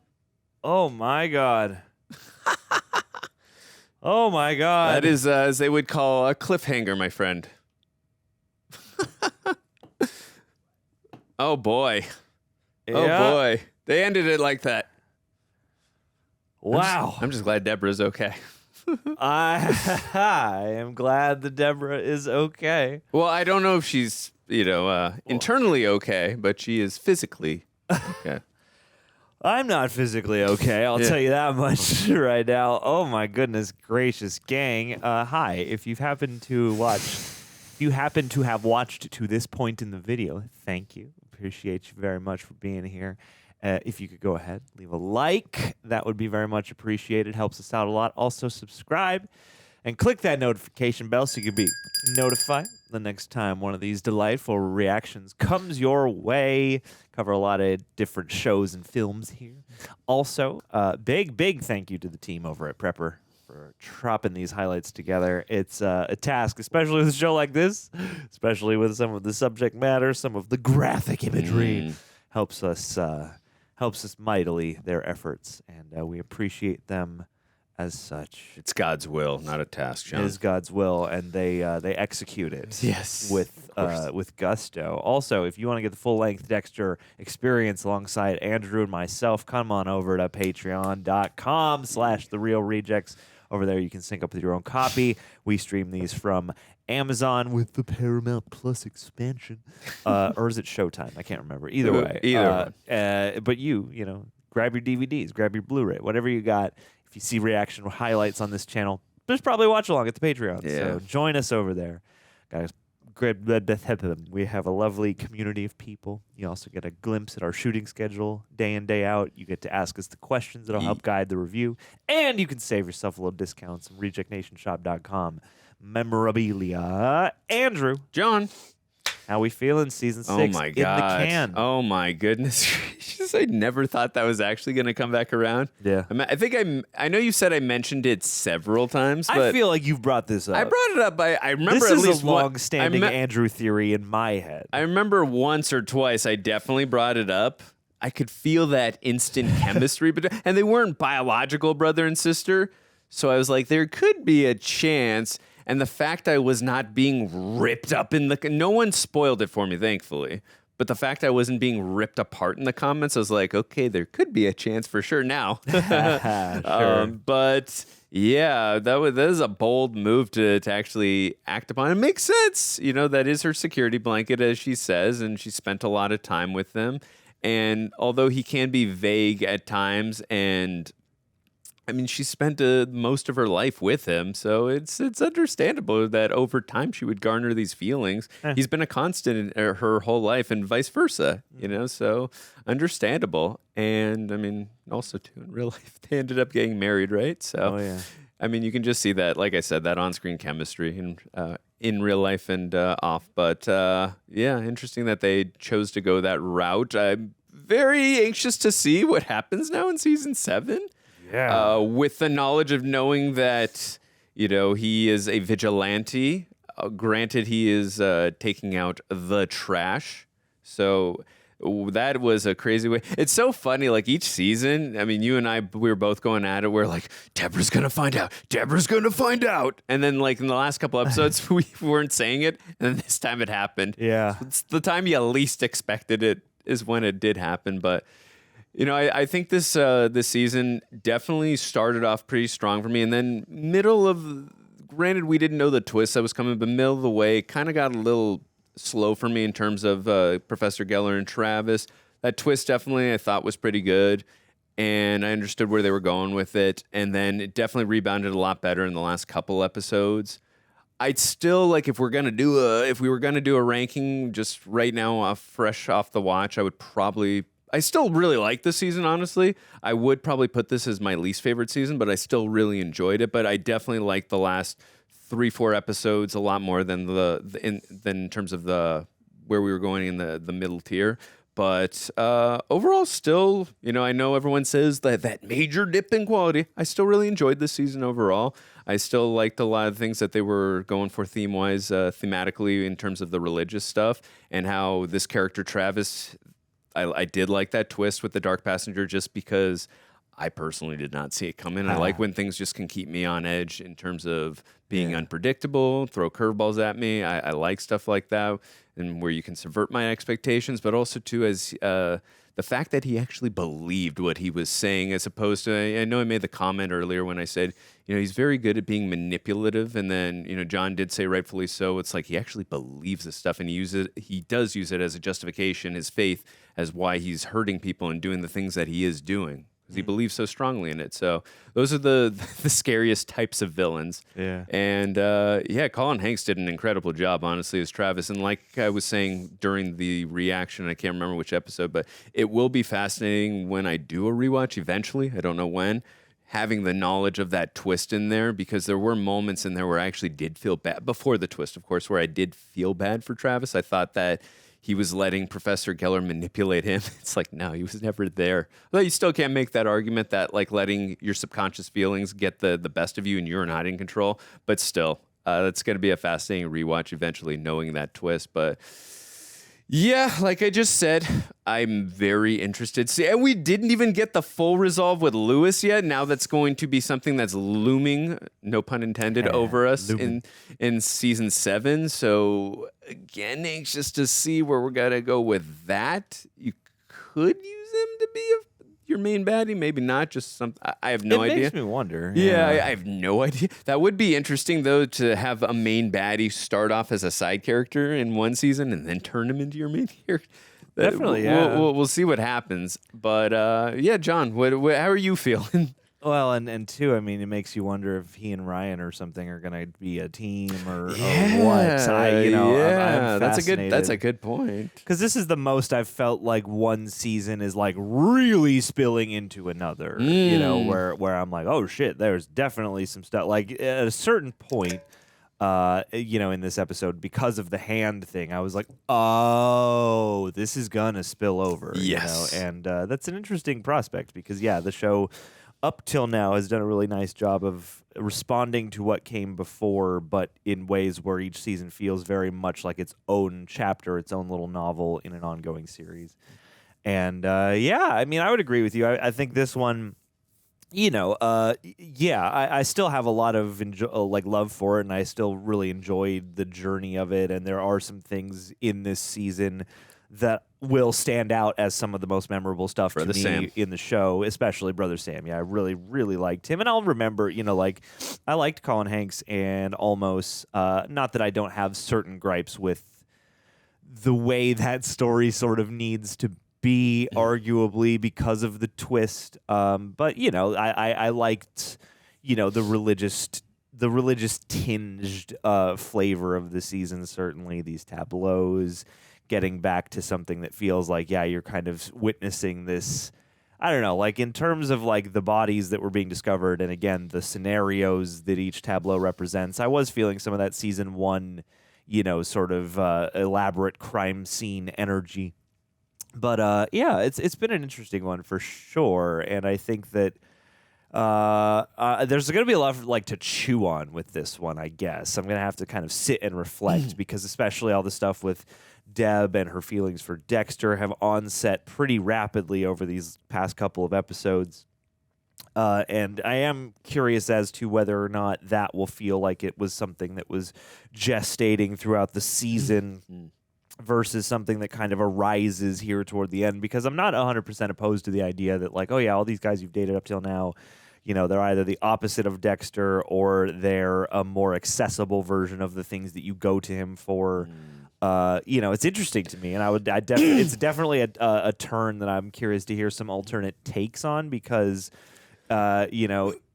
Oh, my God. Oh, my God. That is, as they would call a cliffhanger, my friend. Oh, boy. Oh, Yeah. boy. They ended it like that. Wow. I'm just glad Debra's okay. I am glad that Debra is okay. Well, I don't know if she's, internally okay, but she is physically okay. I'm not physically okay. I'll tell you that much right now. Oh my goodness gracious, gang! Hi. If you happen to have watched to this point in the video, thank you. Appreciate you very much for being here. If you could go ahead, leave a like, that would be very much appreciated. Helps us out a lot. Also, subscribe and click that notification bell so you can be notified the next time one of these delightful reactions comes your way. Cover a lot of different shows and films here. Also, big thank you to the team over at Prepper for dropping these highlights together. It's a task, especially with a show like this, especially with some of the subject matter, some of the graphic imagery. Helps us mightily, their efforts, and we appreciate them as such. It's God's will, not a task, John. It is God's will, and they execute it. Yes, with gusto. Also, if you want to get the full-length Dexter experience alongside Andrew and myself, come on over to patreon.com/therealrejects. Over there, you can sync up with your own copy. We stream these from Amazon with the Paramount Plus expansion, or is it Showtime? I can't remember. Either way, but you grab your DVDs, grab your Blu-ray, whatever you got. If you see reaction highlights on this channel, there's probably watch along at the Patreon. Yeah. So join us over there, guys. We have a lovely community of people. You also get a glimpse at our shooting schedule day in, day out. You get to ask us the questions that'll help guide the review. And you can save yourself a little discounts on rejectnationshop.com. Memorabilia. Andrew. John. How we feeling? Season 6 Oh my God. in the can. Oh my goodness. I never thought that was actually going to come back around. Yeah. I know you said I mentioned it several times, but I feel like you've brought this up. I brought it up. I remember this at is least a long-standing Andrew theory in my head. I remember once or twice I definitely brought it up. I could feel that instant chemistry, and they weren't biological brother and sister. So I was like, there could be a chance. And the fact I was not being ripped up in no one spoiled it for me, thankfully. But the fact I wasn't being ripped apart in the comments, I was like, okay, there could be a chance for sure now. Sure. But yeah, that is a bold move to actually act upon. It makes sense. You know, that is her security blanket, as she says, and she spent a lot of time with them. And although he can be vague at times, and I mean, she spent most of her life with him, so it's understandable that over time she would garner these feelings. He's been a constant in her whole life, and vice versa, you know, so understandable. And I mean, also too, in real life, they ended up getting married, right? So, I mean, you can just see that, like I said, that on-screen chemistry in real life and off. But yeah, interesting that they chose to go that route. I'm very anxious to see what happens now in season 7. Yeah. With the knowledge of knowing that, you know, he is a vigilante. Granted, he is taking out the trash. So that was a crazy way. It's so funny. Like each season, I mean, you and I, we were both going at it. We're like, Debra's going to find out. Debra's going to find out. And then like in the last couple episodes, we weren't saying it. And then this time it happened. Yeah. It's the time you least expected it is when it did happen. But you know, I think this season definitely started off pretty strong for me, and then granted, we didn't know the twist that was coming, but middle of the way, kind of got a little slow for me in terms of Professor Gellar and Travis. That twist definitely I thought was pretty good, and I understood where they were going with it, and then it definitely rebounded a lot better in the last couple episodes. I'd still like if we were gonna do a ranking just right now, fresh off the watch, I still really like this season, honestly. I would probably put this as my least favorite season, but I still really enjoyed it. But I definitely like the last 3-4 episodes a lot more than in terms of where we were going in the middle tier. But overall, still, you know, I know everyone says that major dip in quality. I still really enjoyed this season overall. I still liked a lot of things that they were going for thematically in terms of the religious stuff and how this character Travis. I did like that twist with the Dark Passenger just because I personally did not see it coming. I like when things just can keep me on edge in terms of being unpredictable, throw curveballs at me. I like stuff like that and where you can subvert my expectations, but also too as the fact that he actually believed what he was saying as opposed to, I know I made the comment earlier when I said, you know, he's very good at being manipulative. And then, you know, John did say rightfully so. It's like he actually believes this stuff and he does use it as a justification, his faith as why he's hurting people and doing the things that he is doing. Because he believes so strongly in it. So those are the scariest types of villains. Yeah. And Colin Hanks did an incredible job, honestly, as Travis. And like I was saying during the reaction, I can't remember which episode, but it will be fascinating when I do a rewatch eventually. I don't know when. Having the knowledge of that twist in there, because there were moments in there where I actually did feel bad, before the twist, of course, where I did feel bad for Travis. I thought that he was letting Professor Gellar manipulate him. It's like, no, he was never there. Although you still can't make that argument that like letting your subconscious feelings get the best of you and you're not in control. But still, that's going to be a fascinating rewatch eventually, knowing that twist. But yeah, like I just said, I'm very interested. See, and we didn't even get the full resolve with Lewis yet. Now that's going to be something that's looming, no pun intended, over us in season 7. So again, anxious to see where we're gonna go with that. You could use him to be your main baddie, maybe not. Just some. I have no idea. It makes me wonder. Yeah, I have no idea. That would be interesting though, to have a main baddie start off as a side character in one season and then turn him into your main character. Definitely, yeah. We'll see what happens. But yeah, John, how are you feeling? Well, and two, I mean, it makes you wonder if he and Ryan or something are going to be a team or what. I'm that's a good point. Because this is the most I've felt like one season is like really spilling into another. You know, where I'm like, oh shit, there's definitely some stuff. Like at a certain point, you know, in this episode, because of the hand thing, I was like, oh, this is gonna spill over. Yes, you know? And that's an interesting prospect because the show up till now has done a really nice job of responding to what came before, but in ways where each season feels very much like its own chapter, its own little novel in an ongoing series. And I mean, I would agree with you. I think this one, you know, I still have a lot of love for it, and I still really enjoyed the journey of it. And there are some things in this season that will stand out as some of the most memorable stuff Brother to me Sam. in the show, especially Brother Sam. Yeah, I really, really liked him. And I'll remember, like, I liked Colin Hanks and Olmos. Not that I don't have certain gripes with the way that story sort of needs to be, arguably, because of the twist. But, I liked, the religious tinged flavor of the season, certainly. These tableaus, getting back to something that feels like, you're kind of witnessing this, I don't know, like in terms of like the bodies that were being discovered and again, the scenarios that each tableau represents. I was feeling some of that season 1, sort of elaborate crime scene energy. But it's been an interesting one for sure. And I think that there's going to be a lot to chew on with this one, I guess. I'm going to have to kind of sit and reflect because especially all the stuff with Deb and her feelings for Dexter have onset pretty rapidly over these past couple of episodes. And I am curious as to whether or not that will feel like it was something that was gestating throughout the season versus something that kind of arises here toward the end, because I'm not 100% opposed to the idea that like, oh yeah, all these guys you've dated up till now, they're either the opposite of Dexter or they're a more accessible version of the things that you go to him for. It's interesting to me, and it's definitely a turn that I'm curious to hear some alternate takes on because,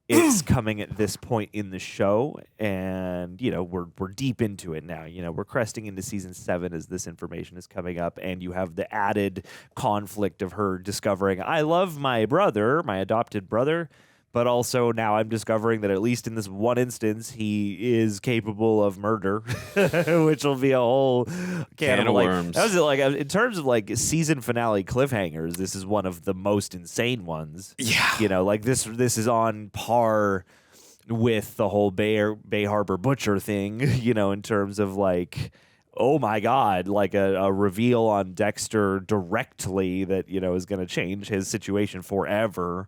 it's coming at this point in the show, and we're deep into it now. We're cresting into season 7 as this information is coming up, and you have the added conflict of her discovering I love my brother, my adopted brother. But also now I'm discovering that at least in this one instance, he is capable of murder, which will be a whole can of worms. That was like in terms of like season finale cliffhangers. This is one of the most insane ones. Yeah, like this is on par with the whole Bay Harbor Butcher thing. In terms of like, oh my God, like a reveal on Dexter directly that is going to change his situation forever.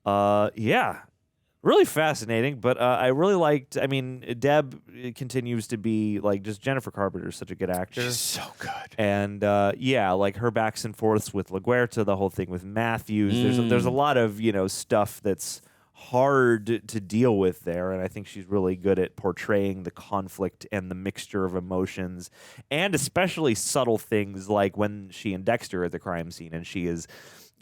Really fascinating, but I really liked, Deb continues to be, like, just Jennifer Carpenter is such a good actor. She's so good. And, like her backs and forths with LaGuerta, the whole thing with Matthews. There's a lot of, stuff that's hard to deal with there, and I think she's really good at portraying the conflict and the mixture of emotions, and especially subtle things like when she and Dexter are at the crime scene, and she is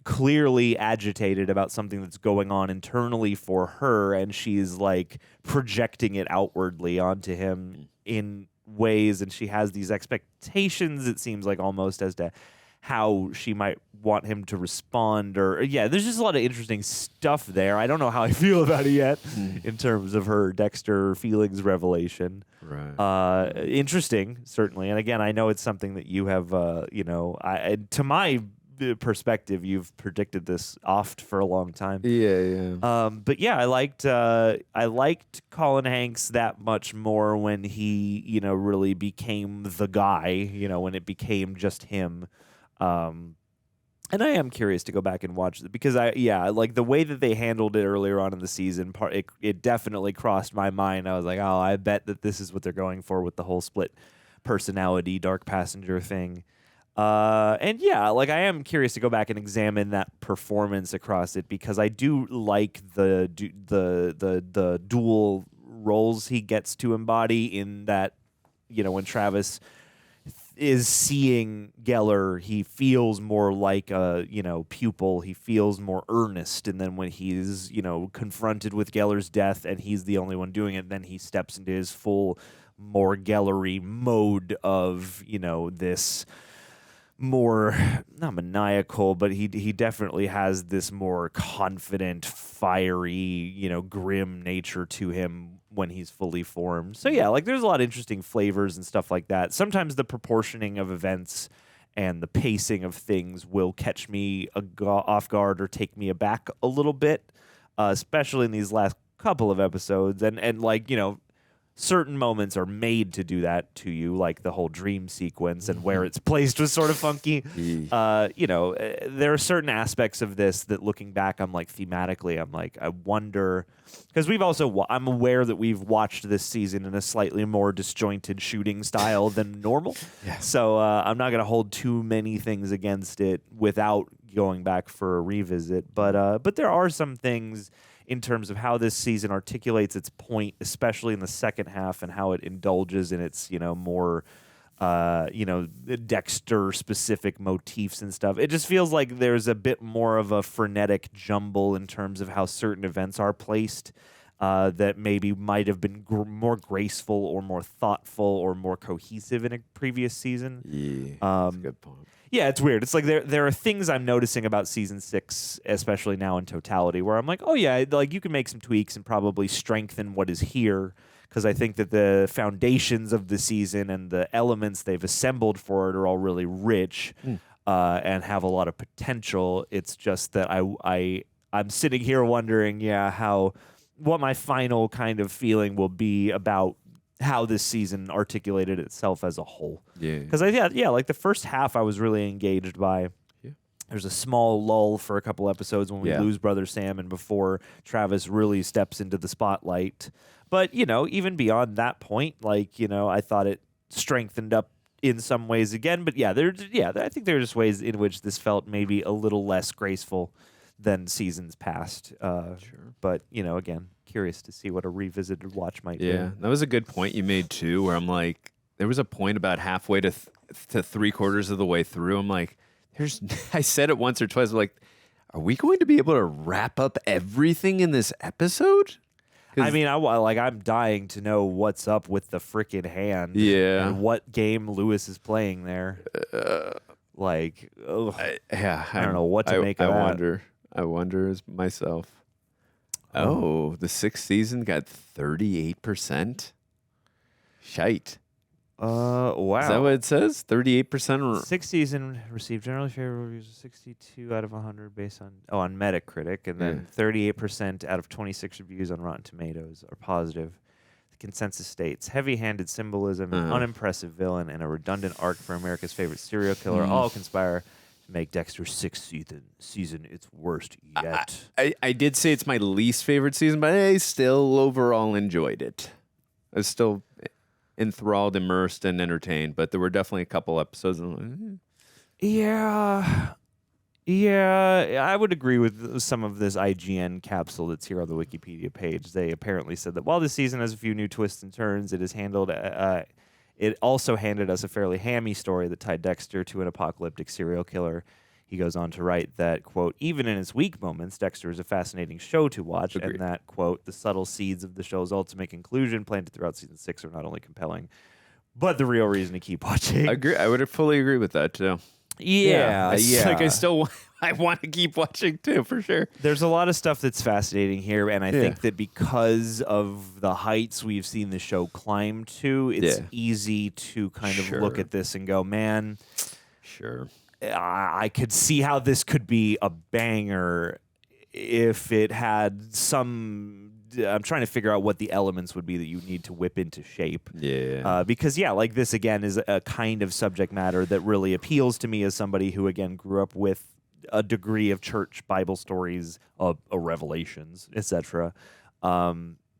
clearly agitated about something that's going on internally for her, and she's like projecting it outwardly onto him in ways, and she has these expectations, it seems like, almost as to how she might want him to respond, or there's just a lot of interesting stuff there. I don't know how I feel about it yet in terms of her Dexter feelings revelation. Right. Interesting, certainly. And again, I know it's something that you have, to my perspective, you've predicted this oft for a long time. But I liked Colin Hanks that much more when he really became the guy, when it became just him. And I am curious to go back and watch it because like the way that they handled it earlier on in the season, it definitely crossed my mind. I was like, oh, I bet that this is what they're going for with the whole split personality dark passenger thing. Like I am curious to go back and examine that performance across it because I do like the dual roles he gets to embody in that, when Travis is seeing Gellar, he feels more like a, pupil. He feels more earnest. And then when he's, confronted with Gellar's death and he's the only one doing it, then he steps into his full, more Gellar-y mode of, this more, not maniacal, but he definitely has this more confident, fiery, grim nature to him when he's fully formed. So like there's a lot of interesting flavors and stuff like that. Sometimes the proportioning of events and the pacing of things will catch me off guard or take me aback a little bit, especially in these last couple of episodes. And like, certain moments are made to do that to you, like the whole dream sequence and where it's placed was sort of funky. There are certain aspects of this that looking back, I'm like, thematically, I'm like, I wonder, because I'm aware that we've watched this season in a slightly more disjointed shooting style than normal. Yeah. So I'm not going to hold too many things against it without going back for a revisit. But there are some things in terms of how this season articulates its point, especially in the second half, and how it indulges in its, more, Dexter-specific motifs and stuff. It just feels like there's a bit more of a frenetic jumble in terms of how certain events are placed that maybe might have been more graceful or more thoughtful or more cohesive in a previous season. Yeah, that's a good point. Yeah, it's weird. It's like there are things I'm noticing about season 6, especially now in totality, where I'm like, oh yeah, like you can make some tweaks and probably strengthen what is here, because I think that the foundations of the season and the elements they've assembled for it are all really rich and have a lot of potential. It's just that I'm sitting here wondering, what my final kind of feeling will be about how this season articulated itself as a whole. Yeah. Because like the first half I was really engaged by. Yeah. There's a small lull for a couple episodes when we lose Brother Sam and before Travis really steps into the spotlight. But, even beyond that point, I thought it strengthened up in some ways again. But I think there are just ways in which this felt maybe a little less graceful than seasons past. Sure. But, again, curious to see what a revisited watch might do. Yeah, that was a good point you made too, where I'm like, there was a point about halfway to 3/4 of the way through. I'm like, I said it once or twice, I'm like, are we going to be able to wrap up everything in this episode? I mean, I'm dying to know what's up with the frickin' hand. Yeah. And what game Lewis is playing there. I don't know what to make of that. I wonder as myself. Oh, the 6th season got 38%? Shite. Wow. Is that what it says? 38%? 6th season received generally favorable reviews of 62 out of 100 based on Metacritic, and then 38% out of 26 reviews on Rotten Tomatoes are positive. The consensus states, heavy-handed symbolism, an unimpressive villain, and a redundant arc for America's favorite serial killer all conspire to make Dexter's 6th season its worst yet. I did say it's my least favorite season, but I still overall enjoyed it. I was still enthralled, immersed, and entertained, but there were definitely a couple episodes. Yeah, I would agree with some of this IGN capsule that's here on the Wikipedia page. They apparently said that while this season has a few new twists and turns, it also handed us a fairly hammy story that tied Dexter to an apocalyptic serial killer. He goes on to write that, quote, even in its weak moments, Dexter is a fascinating show to watch, and that, quote, the subtle seeds of the show's ultimate conclusion planted throughout season 6 are not only compelling, but the real reason to keep watching. I would fully agree with that, too. Yeah. I want to keep watching, too, for sure. There's a lot of stuff that's fascinating here, and I think that because of the heights we've seen the show climb to, it's easy to kind of look at this and go, man, I could see how this could be a banger if it had some. I'm trying to figure out what the elements would be that you need to whip into shape. Yeah. Because, like this, again, is a kind of subject matter that really appeals to me as somebody who, again, grew up with a degree of church Bible stories, revelations, etc.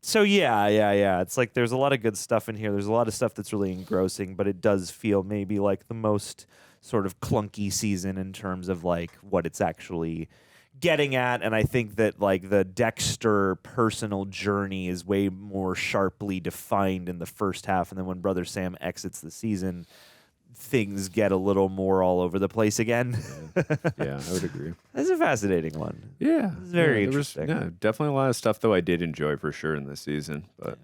It's like there's a lot of good stuff in here. There's a lot of stuff that's really engrossing, but it does feel maybe like the most sort of clunky season in terms of like what it's actually getting at. And I think that like the Dexter personal journey is way more sharply defined in the first half, and then when Brother Sam exits the season, things get a little more all over the place again. Yeah, I would agree. That's a fascinating one. Yeah. It's very interesting. Definitely a lot of stuff, though, I did enjoy for sure in this season. But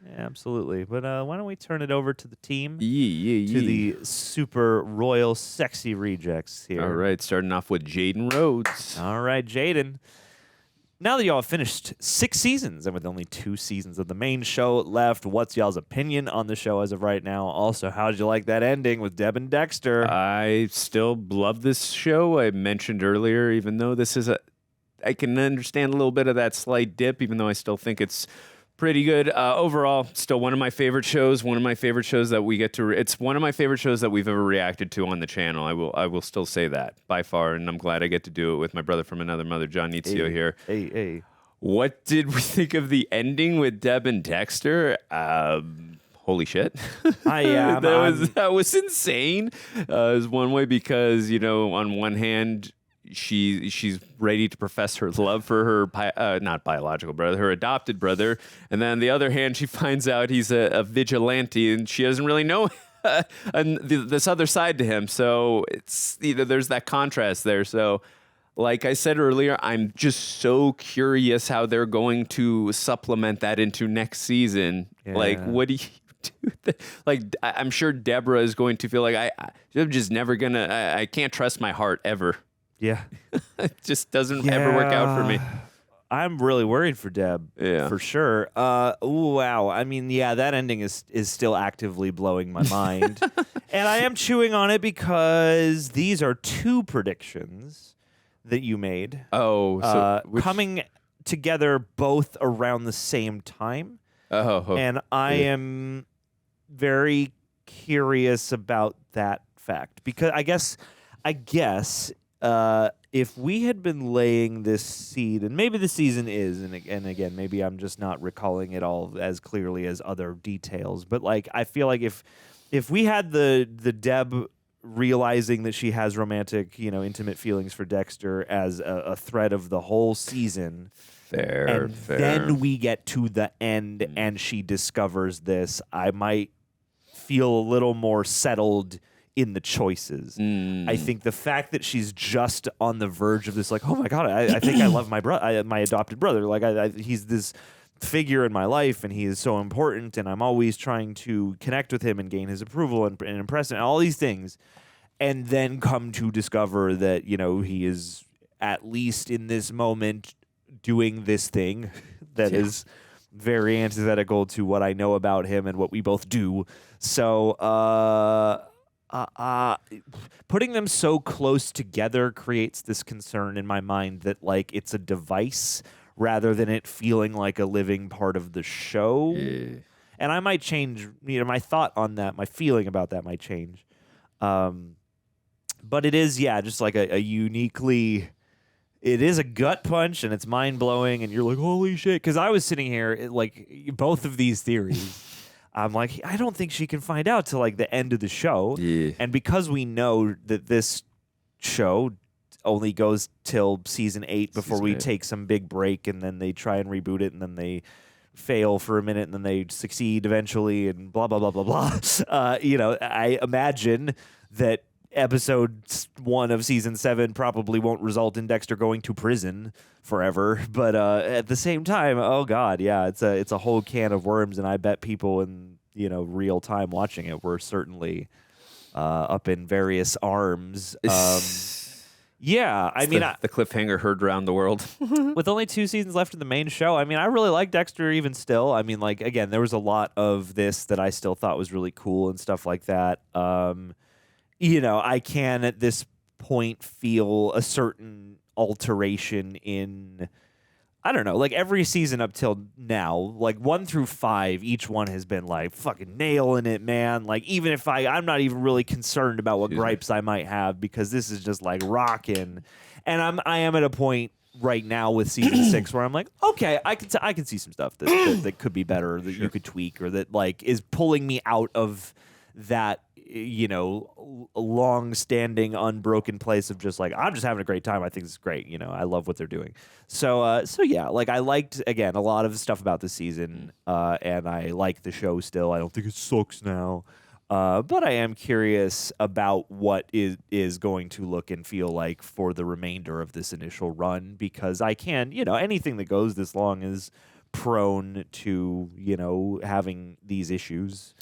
yeah, absolutely. But why don't we turn it over to the team? To the super royal sexy rejects here. All right, starting off with Jaden Rhodes. All right, Jaden. Now that y'all have finished 6 seasons and with only 2 seasons of the main show left, what's y'all's opinion on the show as of right now? Also, how'd you like that ending with Deb and Dexter? I still love this show. I mentioned earlier, even though this is I can understand a little bit of that slight dip, even though I still think it's Pretty good. Overall, still one of my favorite shows. One of my favorite shows that we get to. It's one of my favorite shows that we've ever reacted to on the channel. I will still say that by far, and I'm glad I get to do it with my brother from another mother, John Nizio here. Hey. What did we think of the ending with Deb and Dexter? Holy shit! That was insane. Is one way because on one hand, she's ready to profess her love for her not biological brother, her adopted brother, and then on the other hand, she finds out he's a vigilante, and she doesn't really know and this other side to him. So it's there's that contrast there. So, like I said earlier, I'm just so curious how they're going to supplement that into next season. Yeah. Like, what do you do? Like, I'm sure Debra is going to feel like I'm just never gonna. I can't trust my heart ever. Yeah. It just doesn't ever work out for me. I'm really worried for Deb, for sure. Wow. I mean, that ending is still actively blowing my mind. And I am chewing on it because these are two predictions that you made. Oh, so coming together both around the same time. And I am very curious about that fact because I guess if we had been laying this seed, and maybe the season is, and again, maybe I'm just not recalling it all as clearly as other details, but like I feel like if we had the Deb realizing that she has romantic, intimate feelings for Dexter as a thread of the whole season, fair. Then we get to the end and she discovers this, I might feel a little more settled in the choices. I think the fact that she's just on the verge of this, like, oh my God, I think I love my my adopted brother. Like, he's this figure in my life, and he is so important, and I'm always trying to connect with him and gain his approval and impress him, and all these things, and then come to discover that he is at least in this moment doing this thing that is very antithetical to what I know about him and what we both do. So, putting them so close together creates this concern in my mind that like it's a device rather than it feeling like a living part of the show. And I might change, my thought on that, my feeling about that might change. But it is, just like a uniquely, it is a gut punch and it's mind blowing and you're like, holy shit. Cause I was sitting here like both of these theories. I'm like, I don't think she can find out till like the end of the show. Yeah. And because we know that this show only goes till season 8 before we take some big break and then they try and reboot it and then they fail for a minute and then they succeed eventually and blah, blah, blah, blah, blah. I imagine that episode 1 of season 7 probably won't result in Dexter going to prison forever, but at the same time, oh god, it's a whole can of worms, and I bet people in real time watching it were certainly up in various arms. I mean, the cliffhanger heard around the world. With only 2 seasons left of the main show, I mean, I really like Dexter even still. I mean, like, again, there was a lot of this that I still thought was really cool and stuff like that. I can at this point feel a certain alteration in, I don't know, like every season up till now, like 1 through 5, each one has been like fucking nailing it, man. Like even if I'm not even really concerned about what gripes I might have because this is just like rocking. And I am at a point right now with season 6 where I'm like, okay, I can see some stuff that could be better, that you could tweak, or that like is pulling me out of that long-standing, unbroken place of just like, I'm just having a great time. I think it's great. I love what they're doing. So like I liked, again, a lot of stuff about the season, and I like the show still. I don't think it sucks now. But I am curious about what is going to look and feel like for the remainder of this initial run, because I can, anything that goes this long is prone to, having these issues.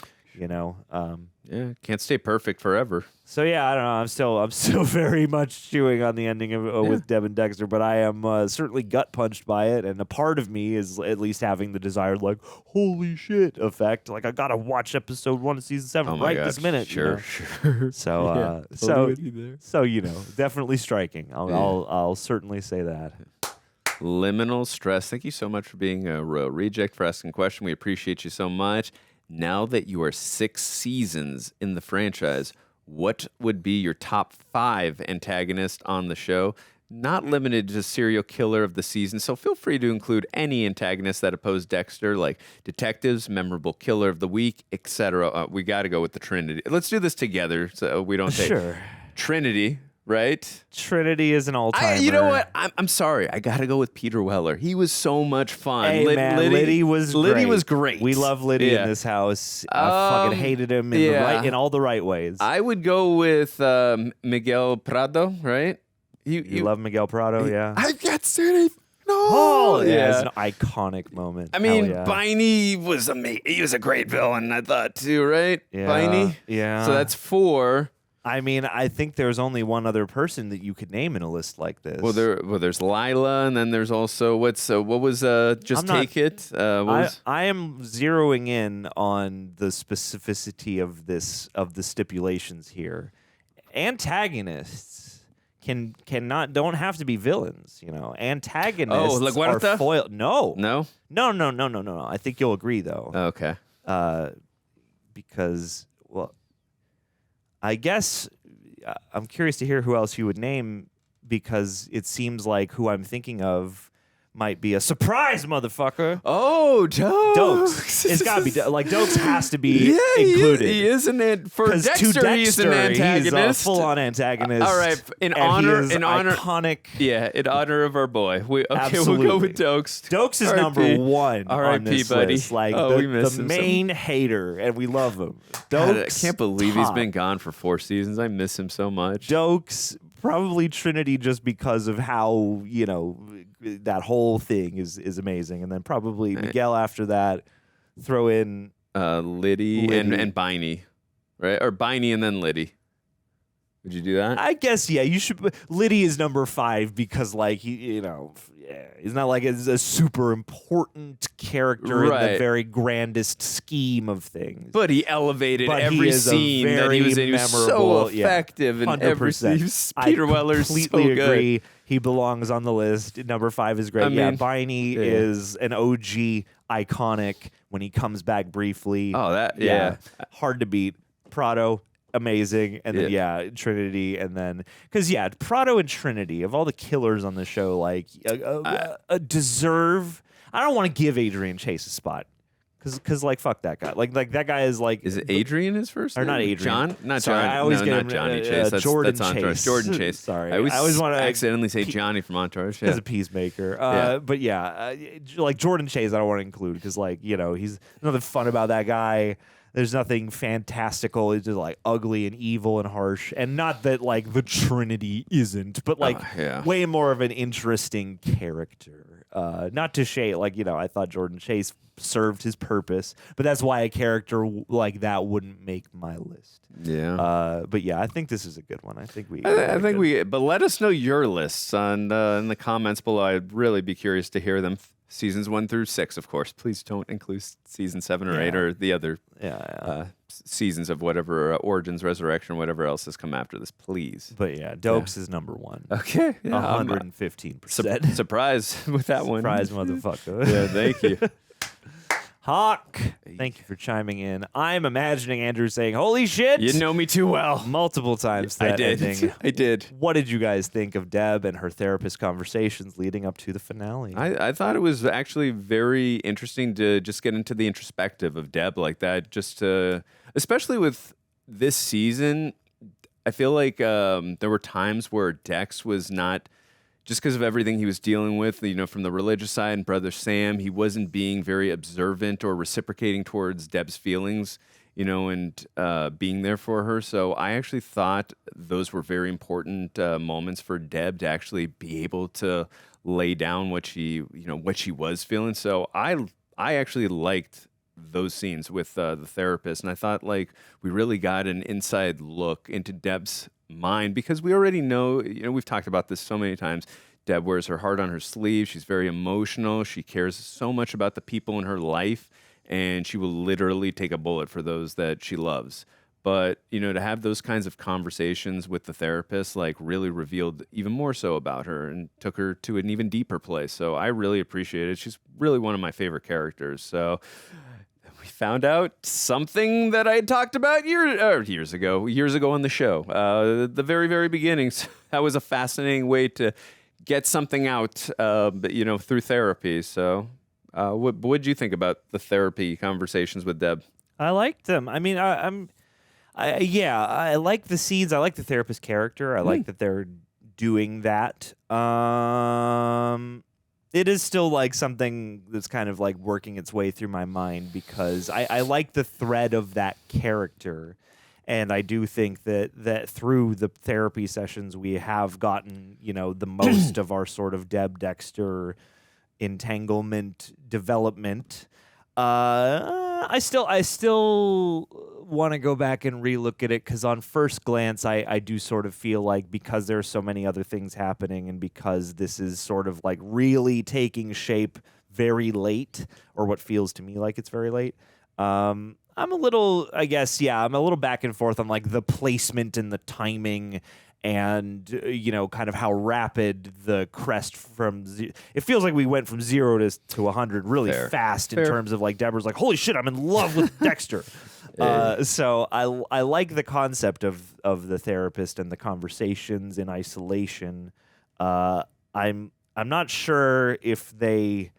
Can't stay perfect forever. So I don't know. I'm still very much chewing on the ending of with Deb and Dexter, but I am certainly gut punched by it, and a part of me is at least having the desired like holy shit effect. Like I gotta watch episode 1 of season 7 this minute. Sure. So definitely striking. I'll certainly say that. Liminal Stress, thank you so much for being a Royal Reject, for asking a question. We appreciate you so much. Now that you are 6 seasons in the franchise, what would be your top 5 antagonists on the show? Not limited to serial killer of the season, so feel free to include any antagonists that oppose Dexter, like detectives, memorable killer of the week, etc. We got to go with the Trinity. Let's do this together so we don't take Sure. Trinity, right? Trinity is an all-timer. You know what? I'm sorry. I got to go with Peter Weller. He was so much fun. Hey, man, Liddy was great. We love Liddy in this house. I fucking hated him in all the right ways. I would go with Miguel Prado, right? You love Miguel Prado, yeah. I got City. No. Oh, yeah, it's an iconic moment. I mean, Hell yeah. Biney was amazing. He was a great villain, I thought, too, right? Yeah, Biney? yeah. So that's 4. I mean, I think there's only one other person that you could name in a list like this. Well, there's Lila, and then there's also what was Just Take It? I am zeroing in on the specificity of the stipulations here. Antagonists don't have to be villains, you know. Antagonists LaGuerta? are foil. No. No. I think you'll agree though. Okay. Because I guess I'm curious to hear who else you would name, because it seems like who I'm thinking of might be a surprise, motherfucker. Oh, Dokes. It's got to be Dokes has to be included. He is for Dexter. He's an antagonist. He's a full-on antagonist. All right, in honor, iconic. Yeah, in honor of our boy. Absolutely. We'll go with Dokes. Dokes is number 1 on this buddy. list. Like we miss the him main hater, and we love him. God, I Dokes, can't believe he's top. been gone for 4 seasons. I miss him so much. Dokes, probably Trinity, just because of how, you know, that whole thing is amazing. And then probably Miguel after that. Throw in Liddy. And Biney, right? Or Biney and then Liddy. Would you do that? I guess, yeah. You should. Liddy is number 5 because, like, he's not like a super important character in the very grandest scheme of things. But he elevated But every he is scene that he was in. He was so memorable, effective in every 100%. Peter Weller's so completely good. agree. He belongs on the list. Number 5 is great. I mean, Biney is an OG, iconic when he comes back briefly. Oh, that hard to beat. Prado, amazing, and then Trinity, and then because Prado and Trinity, of all the killers on the show, like deserve. I don't want to give Adrian Chase a spot. Because like fuck that guy, like that guy is like. Is it Adrian his first name? Or not Adrian? John? Not Sorry, John. I always get not him, Johnny Chase. Jordan that's Entourage. Chase. Jordan Chase. Sorry, I always want to accidentally say Johnny from Entourage. as a peacemaker. But like Jordan Chase, I don't want to include because like he's nothing fun about that guy. There's nothing fantastical. It's just like ugly and evil and harsh. And not that like the Trinity isn't, but like way more of an interesting character. Not to shade, like, I thought Jordan Chase served his purpose, but that's why a character like that wouldn't make my list. Yeah. But I think this is a good one. I think we. But let us know your lists in the comments below. I'd really be curious to hear them. Seasons 1 through 6, of course. Please don't include season 7 or 8 or the other seasons of whatever Origins, Resurrection, whatever else has come after this. Please. But Dokes is number 1. Okay, 115%. Surprise with that one. Surprise, motherfucker. Yeah, thank you. Hawk, thank you for chiming in. I'm imagining Andrew saying, "Holy shit!" You know me too well. Multiple times. I did. Ending. I did. What did you guys think of Deb and her therapist conversations leading up to the finale? I thought it was actually very interesting to just get into the introspective of Deb like that. Just especially with this season, I feel like there were times where Dex was not. Just because of everything he was dealing with, from the religious side and Brother Sam, he wasn't being very observant or reciprocating towards Deb's feelings, and being there for her. So I actually thought those were very important moments for Deb to actually be able to lay down what she was feeling. So I actually liked those scenes with the therapist, and I thought like we really got an inside look into Deb's mind, because we already know, we've talked about this so many times. Deb wears her heart on her sleeve. She's very emotional. She cares so much about the people in her life, and she will literally take a bullet for those that she loves. But, to have those kinds of conversations with the therapist, like, really revealed even more so about her and took her to an even deeper place. So I really appreciate it. She's really one of my favorite characters. So we found out something that I had talked about years ago on the show. The very, very beginnings. That was a fascinating way to get something out, through therapy. So what did you think about the therapy conversations with Deb? I liked them. I mean, I like the scenes. I like the therapist character. I like that they're doing that. It is still like something that's kind of like working its way through my mind because I like the thread of that character. And I do think that through the therapy sessions, we have gotten, the most of our sort of Dexter entanglement development. I still want to go back and relook at it because on first glance, I do sort of feel like because there's so many other things happening and because this is sort of like really taking shape very late, or what feels to me like it's very late. I'm a little back and forth on like the placement and the timing and, kind of how rapid the crest it feels like we went from 0 to 100 really fast in terms of like Deborah's like, holy shit, I'm in love with Dexter. So I like the concept of the therapist and the conversations in isolation. I'm not sure if I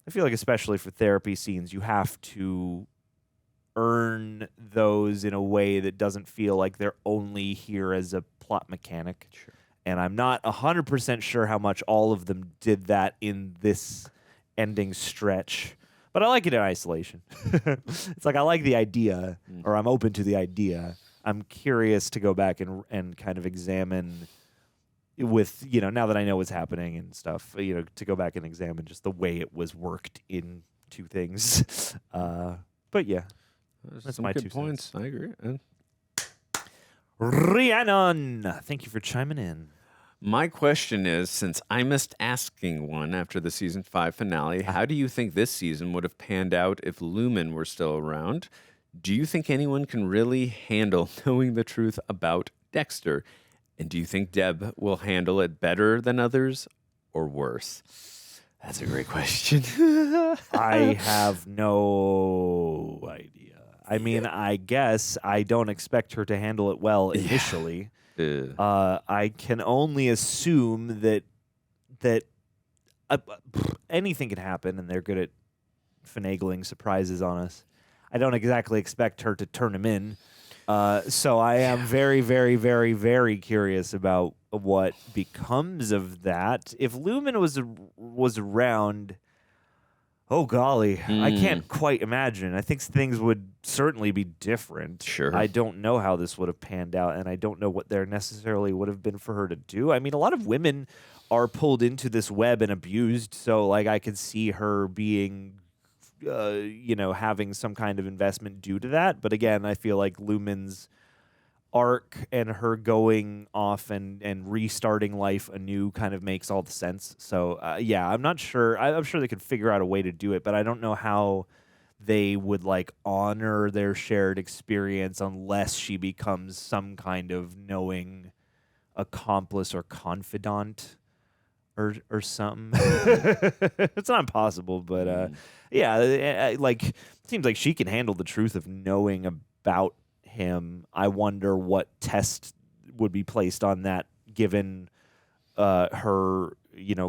feel like especially for therapy scenes, you have to earn those in a way that doesn't feel like they're only here as a plot mechanic. Sure. And I'm not 100% sure how much all of them did that in this ending stretch. But I like it in isolation. It's like I like the idea, or I'm open to the idea. I'm curious to go back and kind of examine with, now that I know what's happening and stuff, to go back and examine just the way it was worked into things. But yeah. That's some my good 2 points. cents. I agree. Rhiannon, thank you for chiming in. My question is, since I missed asking one after the season 5 finale, how do you think this season would have panned out if Lumen were still around? Do you think anyone can really handle knowing the truth about Dexter? And do you think Deb will handle it better than others or worse? That's a great question. I have no idea. I mean, I guess I don't expect her to handle it well initially. I can only assume that anything can happen, and they're good at finagling surprises on us. I don't exactly expect her to turn him in. So I am very, very, very, very curious about what becomes of that. If Lumen was around, oh golly, I can't quite imagine. I think things would certainly be different. Sure. I don't know how this would have panned out, and I don't know what there necessarily would have been for her to do. I mean, a lot of women are pulled into this web and abused, so like I could see her being having some kind of investment due to that. But again, I feel like Lumen's arc and her going off and restarting life anew kind of makes all the sense. So I'm not sure. I'm sure they could figure out a way to do it, but I don't know how they would like honor their shared experience unless she becomes some kind of knowing accomplice or confidant or something. It's not impossible, but like seems like she can handle the truth of knowing about him. I wonder what test would be placed on that given her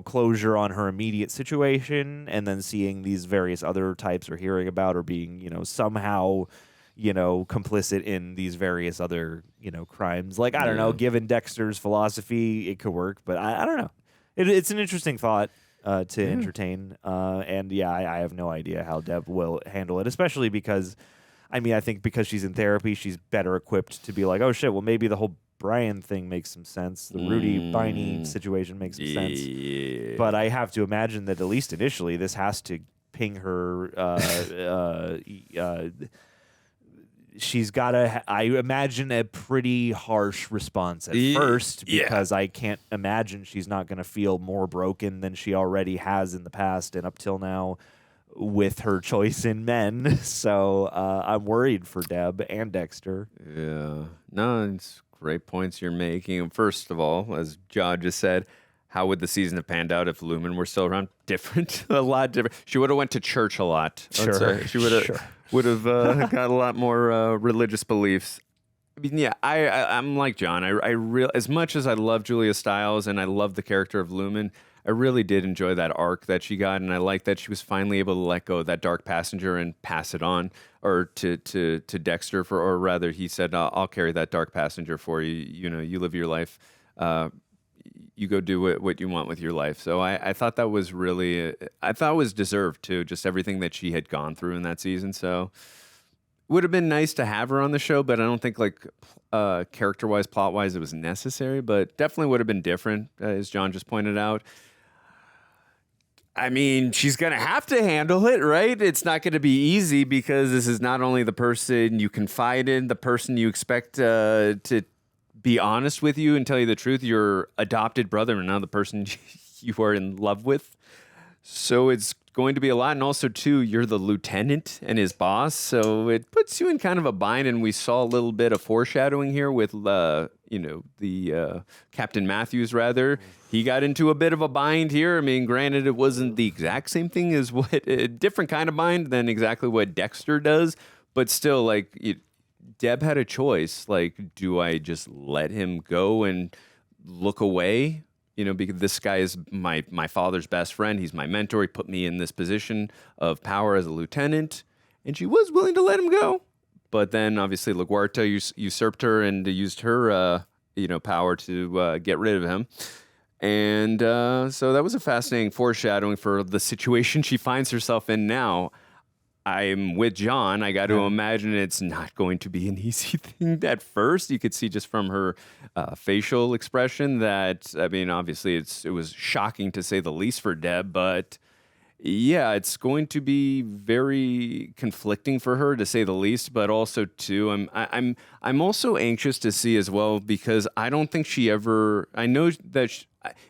closure on her immediate situation, and then seeing these various other types or hearing about or being somehow complicit in these various other crimes. Like I don't know, given Dexter's philosophy it could work, but I don't know. It's an interesting thought to entertain, and I have no idea how Deb will handle it, especially because I think because she's in therapy, she's better equipped to be like, oh shit, well maybe the whole Brian thing makes some sense. The Rudy Biney situation makes some sense. But I have to imagine that at least initially this has to ping her. She's got I imagine, a pretty harsh response at first because I can't imagine she's not going to feel more broken than she already has in the past and up till now. with her choice in men. So I'm worried for Deb and Dexter. Yeah. No, it's great points you're making. First of all, as John just said, how would the season have panned out if Lumen were still around? Different, a lot different. She would have went to church a lot. Sure. She would have got a lot more religious beliefs. I mean, yeah, I'm like John. As much as I love Julia Stiles and I love the character of Lumen, I really did enjoy that arc that she got, and I like that she was finally able to let go of that dark passenger and pass it on, or to Dexter, or rather, he said, "I'll carry that dark passenger for you. You know, you live your life. You go do what you want with your life." So I thought that was really, I thought it was deserved too, just everything that she had gone through in that season. So it would have been nice to have her on the show, but I don't think like character-wise, plot-wise, it was necessary, but definitely would have been different, as John just pointed out. I mean, she's going to have to handle it, right? It's not going to be easy because this is not only the person you confide in, the person you expect to be honest with you and tell you the truth, your adopted brother, and now the person you are in love with. So it's going to be a lot. And also, too, you're the lieutenant and his boss. So it puts you in kind of a bind. And we saw a little bit of foreshadowing here with, the Captain Matthews, rather. He got into a bit of a bind here. I mean, granted, it wasn't the exact same thing as a different kind of bind than exactly what Dexter does. But still, like, Deb had a choice. Like, do I just let him go and look away? You know, because this guy is my father's best friend. He's my mentor. He put me in this position of power as a lieutenant. And she was willing to let him go. But then, obviously, LaGuerta usurped her and used her, power to get rid of him. And so that was a fascinating foreshadowing for the situation she finds herself in now. I'm with John. I got to imagine it's not going to be an easy thing at first. You could see just from her facial expression that, I mean, obviously it was shocking to say the least for Deb, but yeah, it's going to be very conflicting for her to say the least. But also too, I'm also anxious to see as well, because I don't think she ever. I know that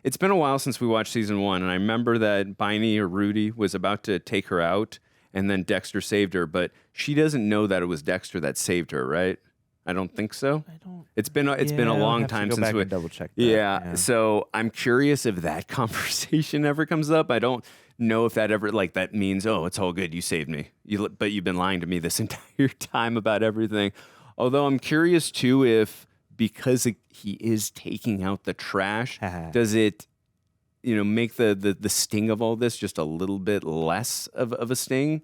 it's been a while since we watched season 1, and I remember that Biney or Rudy was about to take her out. And then Dexter saved her, but she doesn't know that it was Dexter that saved her, right? I don't think so. I don't. It's been a long time since we double check that. Yeah, so I'm curious if that conversation ever comes up. I don't know if that ever that means, oh, it's all good, you saved me. But you've been lying to me this entire time about everything. Although I'm curious too if because he is taking out the trash, does it make the sting of all this just a little bit less of a sting?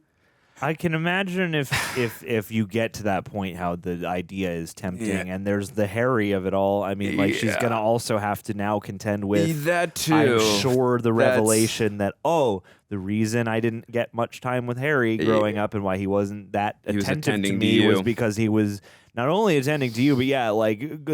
I can imagine if you get to that point, how the idea is tempting, and there's the Harry of it all. I mean, she's gonna also have to now contend with that too. I'm sure the revelation that the reason I didn't get much time with Harry growing up and why he wasn't that attentive to me was because he was not only attending to you, but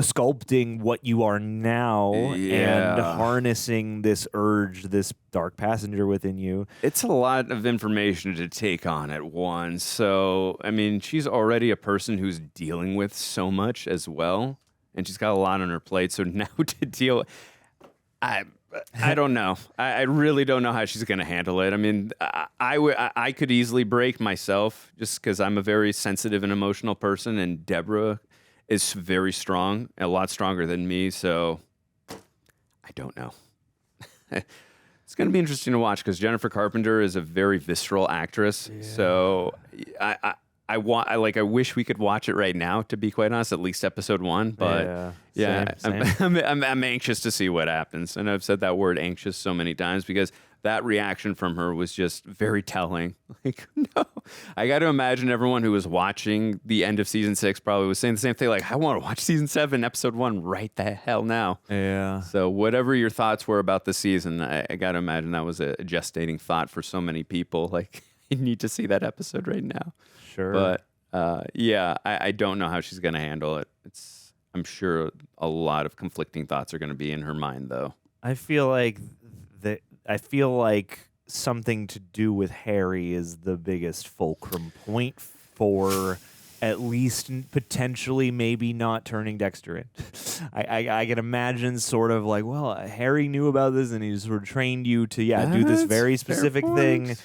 sculpting what you are now and harnessing this urge, this dark passenger within you. It's a lot of information to take on at once. So, I mean, she's already a person who's dealing with so much as well, and she's got a lot on her plate. So now to deal, I don't know. I really don't know how she's going to handle it. I mean, I could easily break myself just because I'm a very sensitive and emotional person, and Debra is very strong, a lot stronger than me. So I don't know. It's going to be interesting to watch because Jennifer Carpenter is a very visceral actress. Yeah. So I wish we could watch it right now, to be quite honest, at least episode 1. But same. I'm anxious to see what happens. And I've said that word anxious so many times because that reaction from her was just very telling. Like, no, I got to imagine everyone who was watching the end of season 6 probably was saying the same thing. Like, I want to watch season 7, episode 1 right the hell now. Yeah. So whatever your thoughts were about the season, I got to imagine that was a gestating thought for so many people. Like, you need to see that episode right now. Sure. But I don't know how she's going to handle it. I'm sure a lot of conflicting thoughts are going to be in her mind, though. I feel like something to do with Harry is the biggest fulcrum point for at least potentially maybe not turning Dexter in. I can imagine sort of like, well, Harry knew about this and he sort of trained you to do this very specific thing.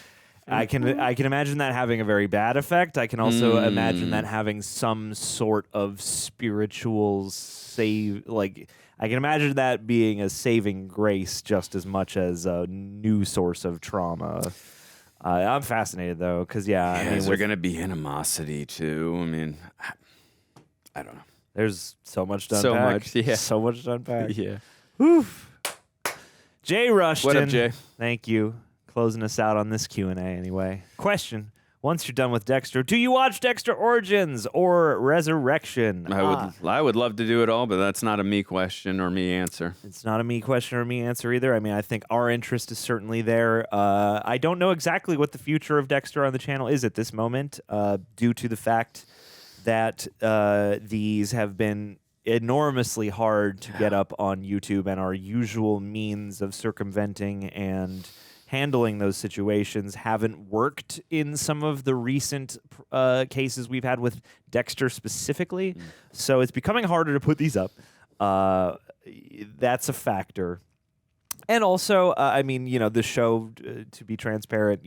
I can imagine that having a very bad effect. I can also imagine that having some sort of spiritual save. Like I can imagine that being a saving grace just as much as a new source of trauma. I'm fascinated though, because I mean, is there going to be animosity too? I mean, I don't know. There's so much to So unpack. much, yeah. So much to unpack. Yeah. Oof. Jay Rushton. What up, Jay? Thank you. Closing us out on this Q&A anyway. Question. Once you're done with Dexter, do you watch Dexter Origins or Resurrection? I would love to do it all, but that's not a me question or me answer. It's not a me question or me answer either. I mean, I think our interest is certainly there. I don't know exactly what the future of Dexter on the channel is at this moment, due to the fact that these have been enormously hard to get up on YouTube, and our usual means of circumventing and handling those situations haven't worked in some of the recent cases we've had with Dexter specifically. So it's becoming harder to put these up. That's a factor. And also, I mean, the show, to be transparent,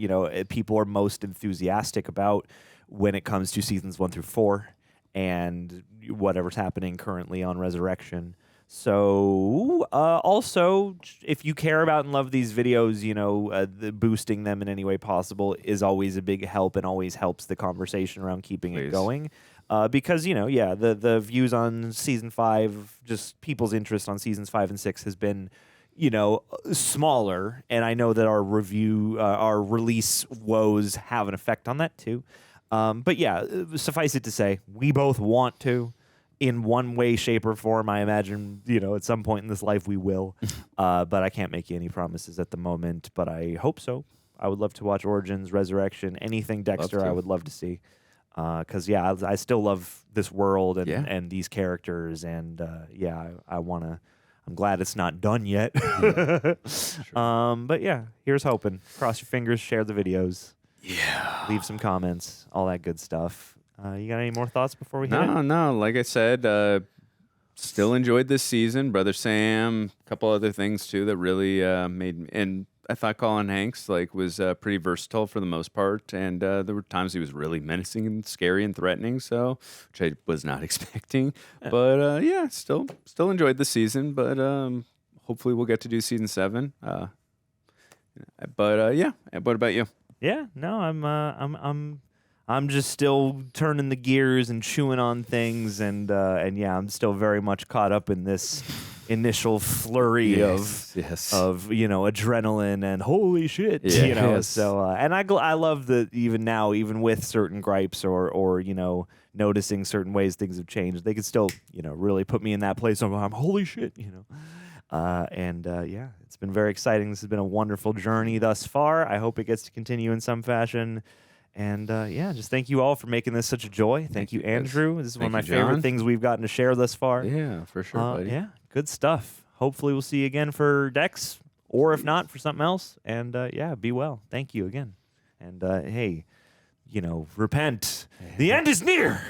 people are most enthusiastic about when it comes to seasons 1 through 4 and whatever's happening currently on Resurrection. So, also, if you care about and love these videos, boosting them in any way possible is always a big help and always helps the conversation around keeping it going. Because, the views on season 5, just people's interest on seasons 5 and 6 has been, smaller. And I know that our release woes have an effect on that too. But yeah, suffice it to say, we both want to. In one way, shape, or form, I imagine, at some point in this life we will. But I can't make you any promises at the moment, but I hope so. I would love to watch Origins, Resurrection, anything Dexter I would love to see. Because, I still love this world and these characters. And, I'm glad it's not done yet. But, here's hoping. Cross your fingers, share the videos. Yeah. Leave some comments, all that good stuff. You got any more thoughts before we hit it? No. Like I said, still enjoyed this season. Brother Sam, a couple other things too that really made me. And I thought Colin Hanks was pretty versatile for the most part, and there were times he was really menacing and scary and threatening. So, which I was not expecting. But still enjoyed the season. But hopefully we'll get to do season 7. What about you? Yeah, no, I'm just still turning the gears and chewing on things, and I'm still very much caught up in this initial flurry of adrenaline and holy shit, So and I love that even now, even with certain gripes or noticing certain ways things have changed, they can still really put me in that place of I'm holy shit, it's been very exciting. This has been a wonderful journey thus far. I hope it gets to continue in some fashion. And just thank you all for making this such a joy. Thank you, Andrew. This is one of my favorite things we've gotten to share thus far. Yeah, for sure, buddy. Yeah, good stuff. Hopefully we'll see you again for Dex, or if not, for something else. And be well. Thank you again. And hey, repent. The end is near.